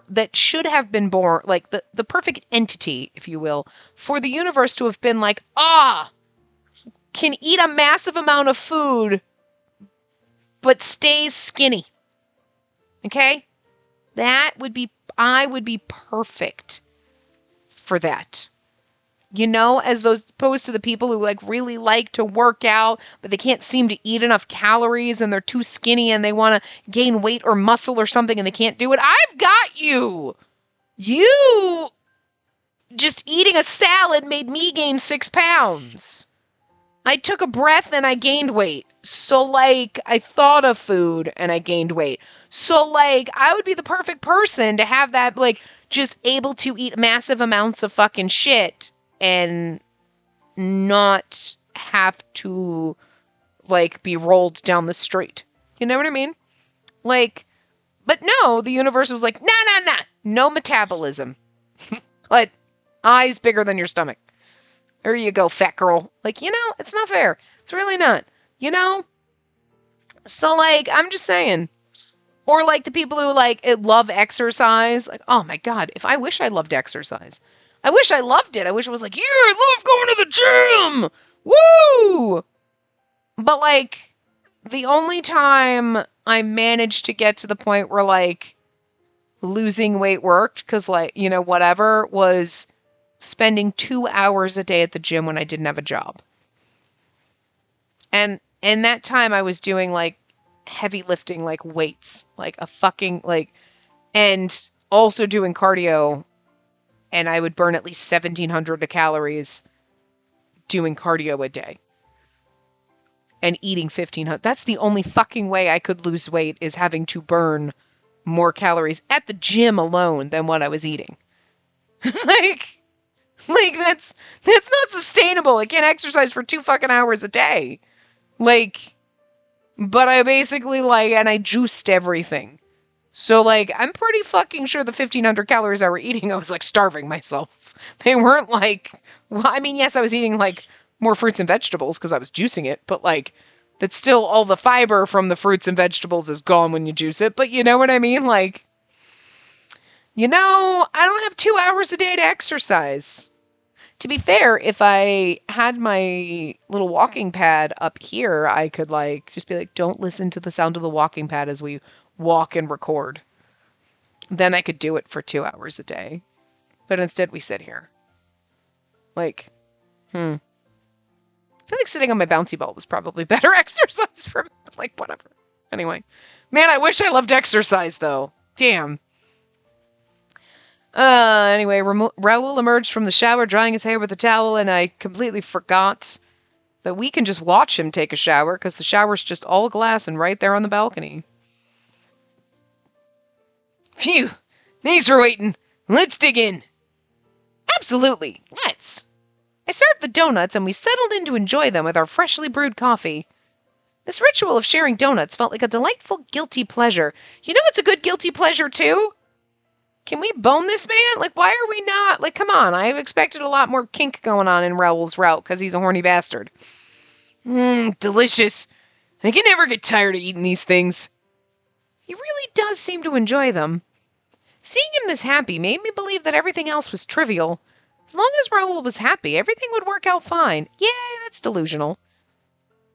that should have been born, like, the perfect entity, if you will, for the universe to have been like, can eat a massive amount of food, but stays skinny. Okay? I would be perfect for that. You know, as those opposed to the people who like really like to work out, but they can't seem to eat enough calories and they're too skinny and they want to gain weight or muscle or something and they can't do it. I've got you. You just eating a salad made me gain 6 pounds. I took a breath and I gained weight. So, like, I thought of food and I gained weight. So, like, I would be the perfect person to have that, like, just able to eat massive amounts of fucking shit and not have to, like, be rolled down the street. You know what I mean? Like, but no, the universe was like, nah. No metabolism. But eyes bigger than your stomach. There you go, fat girl. Like, you know, it's not fair. It's really not. You know? So, like, I'm just saying. Or, like, the people who, like, love exercise. Like, oh, my God. I wish I loved exercise. I wish I loved it. I wish it was like, yeah, I love going to the gym. Woo! But, like, the only time I managed to get to the point where, like, losing weight worked, because, like, you know, whatever, was spending 2 hours a day at the gym when I didn't have a job. And in that time I was doing like heavy lifting, like weights, like a fucking like, and also doing cardio. And I would burn at least 1,700 calories doing cardio a day and eating 1,500. That's the only fucking way I could lose weight, is having to burn more calories at the gym alone than what I was eating. Like, that's not sustainable. I can't exercise for 2 fucking hours a day. Like, but I basically, like, and I juiced everything. So, like, I'm pretty fucking sure the 1,500 calories I were eating, I was, like, starving myself. They weren't, like, well, I mean, yes, I was eating, like, more fruits and vegetables because I was juicing it, but, like, that's still all the fiber from the fruits and vegetables is gone when you juice it, but you know what I mean? Like, you know, I don't have 2 hours a day to exercise. To be fair, if I had my little walking pad up here, I could, like, just be like, don't listen to the sound of the walking pad as we walk and record. Then I could do it for 2 hours a day. But instead we sit here. Like, I feel like sitting on my bouncy ball was probably better exercise for me. Like, whatever. Anyway. Man, I wish I loved exercise, though. Damn. Anyway, Raoul emerged from the shower, drying his hair with a towel, and I completely forgot that we can just watch him take a shower, because the shower's just all glass and right there on the balcony. Phew! Thanks for waiting. Let's dig in. Absolutely. Let's. I served the donuts, and we settled in to enjoy them with our freshly brewed coffee. This ritual of sharing donuts felt like a delightful guilty pleasure. You know what's a good guilty pleasure, too? Can we bone this man? Like, why are we not? Like, come on. I expected a lot more kink going on in Raoul's route because he's a horny bastard. Delicious. I can never get tired of eating these things. He really does seem to enjoy them. Seeing him this happy made me believe that everything else was trivial. As long as Raoul was happy, everything would work out fine. Yay, that's delusional.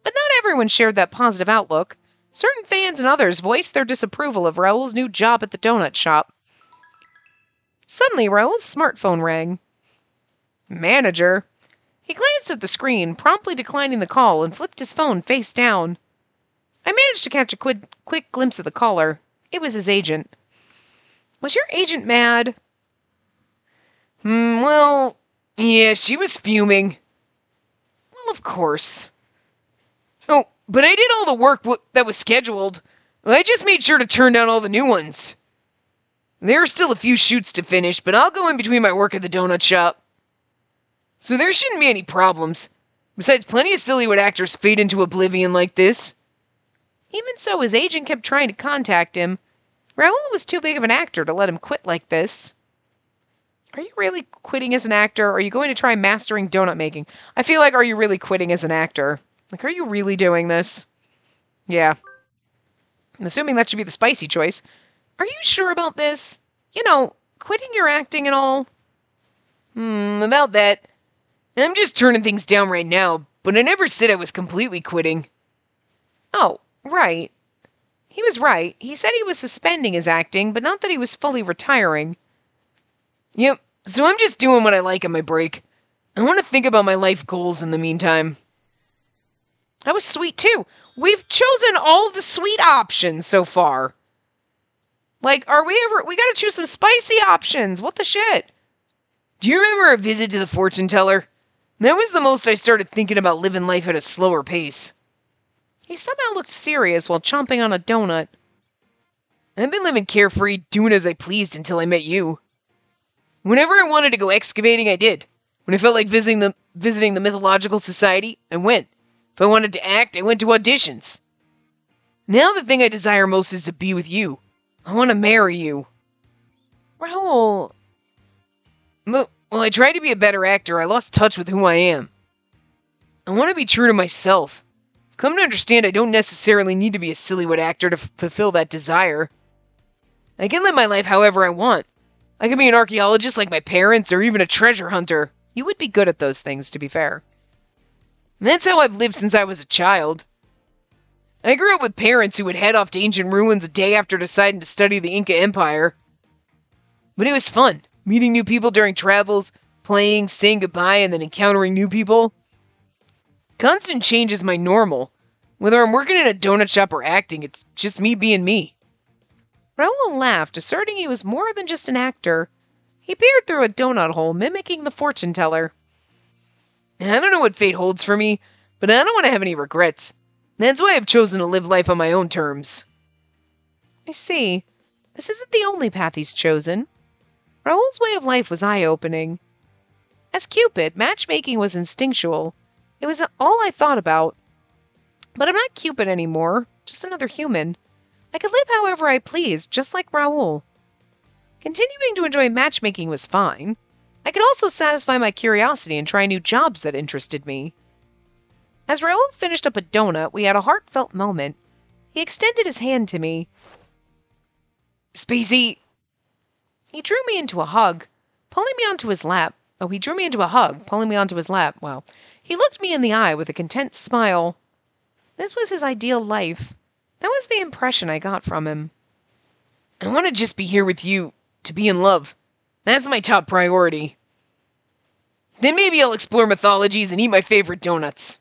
But not everyone shared that positive outlook. Certain fans and others voiced their disapproval of Raoul's new job at the donut shop. Suddenly, Raoul's smartphone rang. Manager. He glanced at the screen, promptly declining the call, and flipped his phone face down. I managed to catch a quick glimpse of the caller. It was his agent. Was your agent mad? Well, yeah, she was fuming. Well, of course. Oh, but I did all the work that was scheduled. I just made sure to turn down all the new ones. There are still a few shoots to finish, but I'll go in between my work at the donut shop. So there shouldn't be any problems. Besides, plenty of Sillywood actors fade into oblivion like this. Even so, his agent kept trying to contact him. Raoul was too big of an actor to let him quit like this. Are you really quitting as an actor, or are you going to try mastering donut making? I feel like, are you really quitting as an actor? Like, are you really doing this? Yeah. I'm assuming that should be the spicy choice. Are you sure about this? You know, quitting your acting and all? About that. I'm just turning things down right now, but I never said I was completely quitting. Oh, right. He was right. He said he was suspending his acting, but not that he was fully retiring. Yep, so I'm just doing what I like on my break. I want to think about my life goals in the meantime. That was sweet, too. We've chosen all the sweet options so far. Like, we gotta choose some spicy options. What the shit? Do you remember our visit to the fortune teller? That was the most I started thinking about living life at a slower pace. He somehow looked serious while chomping on a donut. I've been living carefree, doing as I pleased until I met you. Whenever I wanted to go excavating, I did. When I felt like visiting the mythological society, I went. If I wanted to act, I went to auditions. Now the thing I desire most is to be with you. I want to marry you. Raoul. Well, I tried to be a better actor. I lost touch with who I am. I want to be true to myself. I've come to understand I don't necessarily need to be a Sillywood actor to fulfill that desire. I can live my life however I want. I can be an archaeologist like my parents, or even a treasure hunter. You would be good at those things, to be fair. And that's how I've lived since I was a child. I grew up with parents who would head off to ancient ruins a day after deciding to study the Inca Empire. But it was fun, meeting new people during travels, playing, saying goodbye, and then encountering new people. Constant change is my normal. Whether I'm working in a donut shop or acting, it's just me being me. Raoul laughed, asserting he was more than just an actor. He peered through a donut hole, mimicking the fortune teller. I don't know what fate holds for me, but I don't want to have any regrets. That's why I've chosen to live life on my own terms. I see. This isn't the only path he's chosen. Raoul's way of life was eye-opening. As Cupid, matchmaking was instinctual. It was all I thought about. But I'm not Cupid anymore, just another human. I could live however I pleased, just like Raoul. Continuing to enjoy matchmaking was fine. I could also satisfy my curiosity and try new jobs that interested me. As Raoul finished up a donut, we had a heartfelt moment. He extended his hand to me. Spacey! He drew me into a hug, pulling me onto his lap. Oh, he drew me into a hug, pulling me onto his lap. Wow. He looked me in the eye with a content smile. This was his ideal life. That was the impression I got from him. I want to just be here with you, to be in love. That's my top priority. Then maybe I'll explore mythologies and eat my favorite donuts.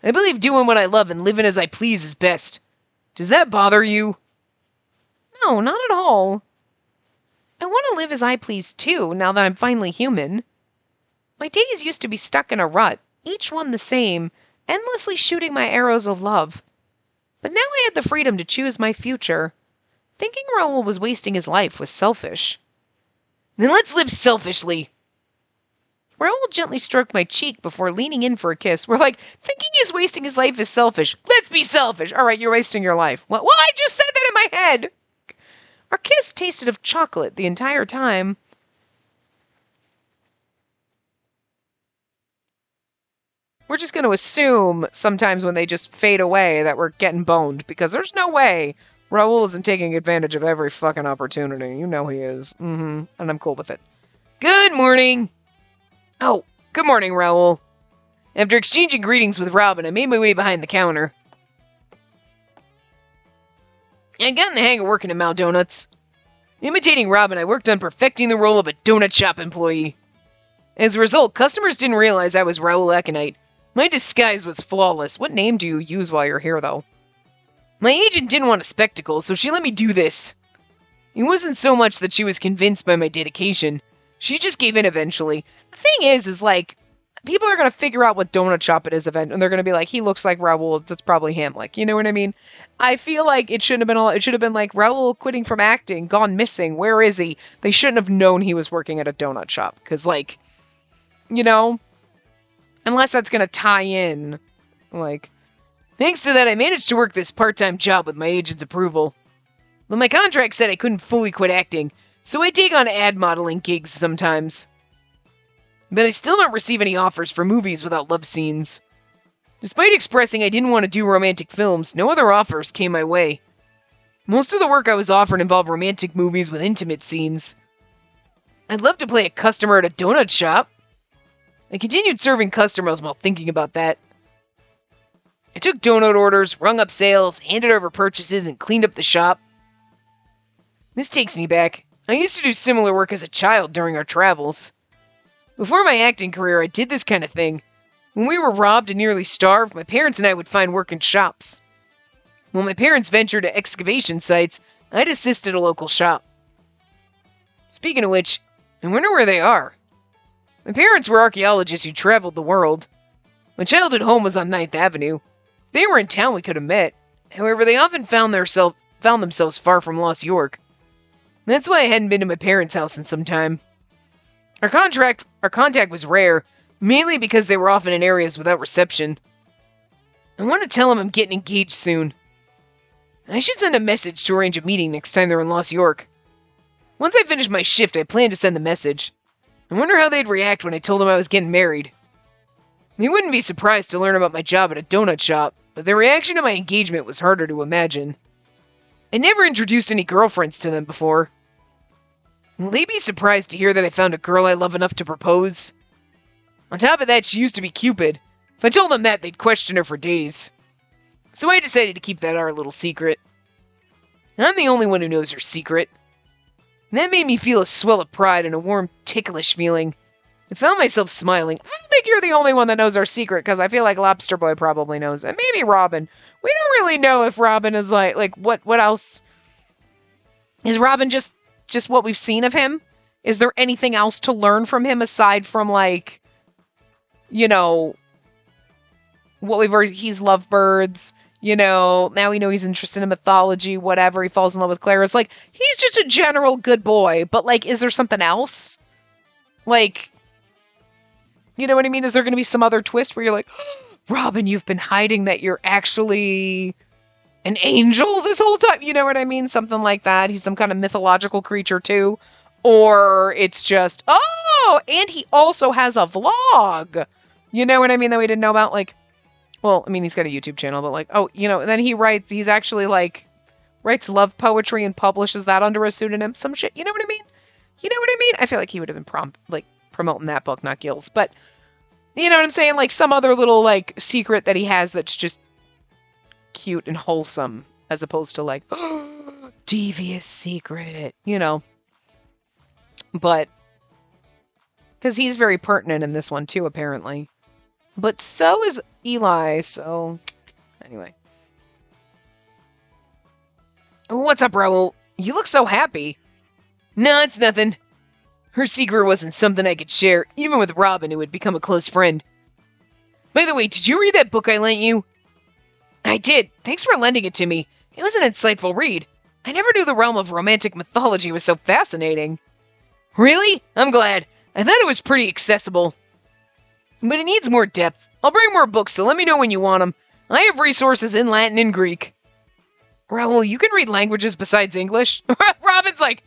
I believe doing what I love and living as I please is best. Does that bother you? No, not at all. I want to live as I please too, now that I'm finally human. My days used to be stuck in a rut, each one the same, endlessly shooting my arrows of love. But now I had the freedom to choose my future. Thinking Raoul was wasting his life was selfish. Then let's live selfishly. Raoul gently stroked my cheek before leaning in for a kiss. We're like, thinking he's wasting his life is selfish. Let's be selfish. All right, you're wasting your life. Well, I just said that in my head. Our kiss tasted of chocolate the entire time. We're just going to assume sometimes when they just fade away that we're getting boned, because there's no way Raoul isn't taking advantage of every fucking opportunity. You know he is. And I'm cool with it. Good morning. Oh, good morning, Raoul. After exchanging greetings with Robin, I made my way behind the counter. I got in the hang of working at Mal Donuts. Imitating Robin, I worked on perfecting the role of a donut shop employee. As a result, customers didn't realize I was Raoul Aconite. My disguise was flawless. What name do you use while you're here, though? My agent didn't want a spectacle, so she let me do this. It wasn't so much that she was convinced by my dedication. She just gave in eventually. The thing is like, people are going to figure out what donut shop it is event, and they're going to be like, he looks like Raoul, that's probably him. Like, you know what I mean? I feel like it should have been like, Raoul quitting from acting, gone missing, where is he? They shouldn't have known he was working at a donut shop, because, like, you know, unless that's going to tie in, like, thanks to that, I managed to work this part-time job with my agent's approval. But my contract said I couldn't fully quit acting, so I take on ad modeling gigs sometimes. But I still don't receive any offers for movies without love scenes. Despite expressing I didn't want to do romantic films, no other offers came my way. Most of the work I was offered involved romantic movies with intimate scenes. I'd love to play a customer at a donut shop. I continued serving customers while thinking about that. I took donut orders, rung up sales, handed over purchases, and cleaned up the shop. This takes me back. I used to do similar work as a child during our travels. Before my acting career, I did this kind of thing. When we were robbed and nearly starved, my parents and I would find work in shops. When my parents ventured to excavation sites, I'd assist at a local shop. Speaking of which, I wonder where they are. My parents were archaeologists who traveled the world. My childhood home was on 9th Avenue. If they were in town, we could have met. However, they often found themselves far from Lost York. That's why I hadn't been to my parents' house in some time. Our contact was rare, mainly because they were often in areas without reception. I want to tell them I'm getting engaged soon. I should send a message to arrange a meeting next time they're in Lost York. Once I finish my shift, I plan to send the message. I wonder how they'd react when I told them I was getting married. They wouldn't be surprised to learn about my job at a donut shop, but their reaction to my engagement was harder to imagine. I never introduced any girlfriends to them before. Will they be surprised to hear that I found a girl I love enough to propose? On top of that, she used to be Cupid. If I told them that, they'd question her for days. So I decided to keep that our little secret. I'm the only one who knows her secret. And that made me feel a swell of pride and a warm, ticklish feeling. I found myself smiling. I don't think you're the only one that knows our secret, because I feel like Lobster Boy probably knows. And maybe Robin. We don't really know if Robin is like what else? Is Robin just what we've seen of him? Is there anything else to learn from him aside from, like, you know, what we've already, he's lovebirds, you know, now we know he's interested in mythology, whatever, he falls in love with Clara. It's like, he's just a general good boy, but, like, is there something else? Like, you know what I mean? Is there going to be some other twist where you're like, oh, Robin, you've been hiding that you're actually an angel this whole time? You know what I mean? Something like that. He's some kind of mythological creature too. Or it's just, oh, and he also has a vlog. You know what I mean? That we didn't know about, like, well, I mean, he's got a YouTube channel, but like, oh, you know, and then he's actually like, writes love poetry and publishes that under a pseudonym. Some shit. You know what I mean? You know what I mean? I feel like he would have been promoting that book, not Gil's. But, you know what I'm saying? Like, some other little, like, secret that he has that's just cute and wholesome, as opposed to, like, oh, devious secret, you know. But, because he's very pertinent in this one too, apparently. But so is Eli, so, anyway. What's up, Raoul? You look so happy. No, it's nothing. Her secret wasn't something I could share, even with Robin, who had become a close friend. By the way, did you read that book I lent you? I did. Thanks for lending it to me. It was an insightful read. I never knew the realm of romantic mythology was so fascinating. Really? I'm glad. I thought it was pretty accessible. But it needs more depth. I'll bring more books, so let me know when you want them. I have resources in Latin and Greek. Raoul, you can read languages besides English? Robin's like,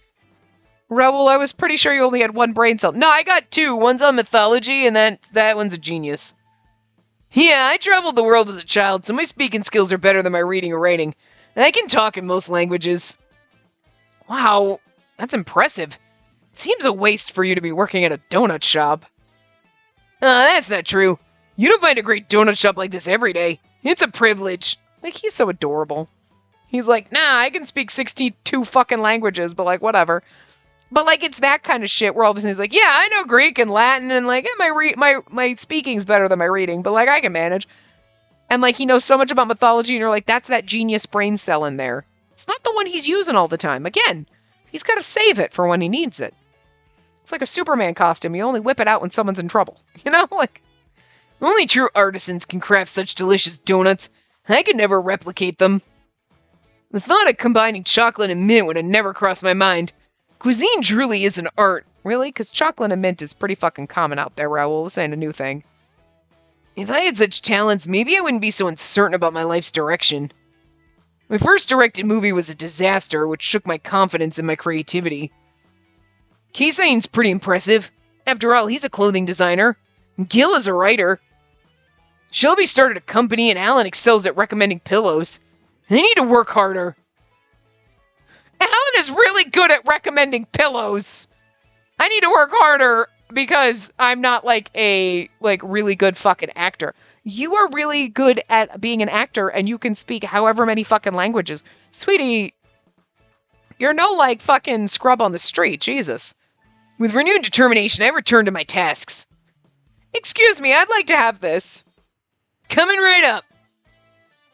Raoul, I was pretty sure you only had one brain cell. No, I got two. One's on mythology, and that one's a genius. Yeah, I traveled the world as a child, so my speaking skills are better than my reading or writing. And I can talk in most languages. Wow, that's impressive. Seems a waste for you to be working at a donut shop. That's not true. You don't find a great donut shop like this every day. It's a privilege. Like, he's so adorable. He's like, nah, I can speak 62 fucking languages, but like, whatever. But like, it's that kind of shit where all of a sudden he's like, yeah, I know Greek and Latin, and like, my speaking's better than my reading, but like, I can manage. And like, he knows so much about mythology, and you're like, that's that genius brain cell in there. It's not the one he's using all the time. Again, he's got to save it for when he needs it. It's like a Superman costume. You only whip it out when someone's in trouble. You know, like, only true artisans can craft such delicious donuts. I could never replicate them. The thought of combining chocolate and mint would have never crossed my mind. Cuisine truly is an art. Really? Because chocolate and mint is pretty fucking common out there, Raoul. This ain't a new thing. If I had such talents, maybe I wouldn't be so uncertain about my life's direction. My first directed movie was a disaster, which shook my confidence in my creativity. Keisain's pretty impressive. After all, he's a clothing designer. Gil is a writer. Shelby started a company, and Alan excels at recommending pillows. I need to work harder. Alan is really good at recommending pillows. I need to work harder because I'm not like a really good fucking actor. You are really good at being an actor, and you can speak however many fucking languages. Sweetie, you're no like fucking scrub on the street, Jesus. With renewed determination, I returned to my tasks. Excuse me, I'd like to have this. Coming right up.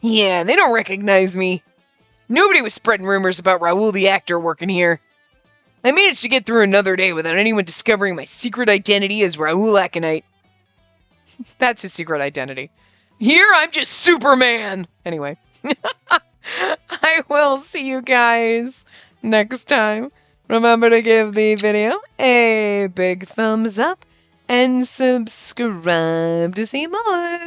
Yeah, they don't recognize me. Nobody was spreading rumors about Raoul the actor working here. I managed to get through another day without anyone discovering my secret identity as Raoul Aconite. That's his secret identity. Here, I'm just Superman! Anyway. I will see you guys next time. Remember to give the video a big thumbs up and subscribe to see more.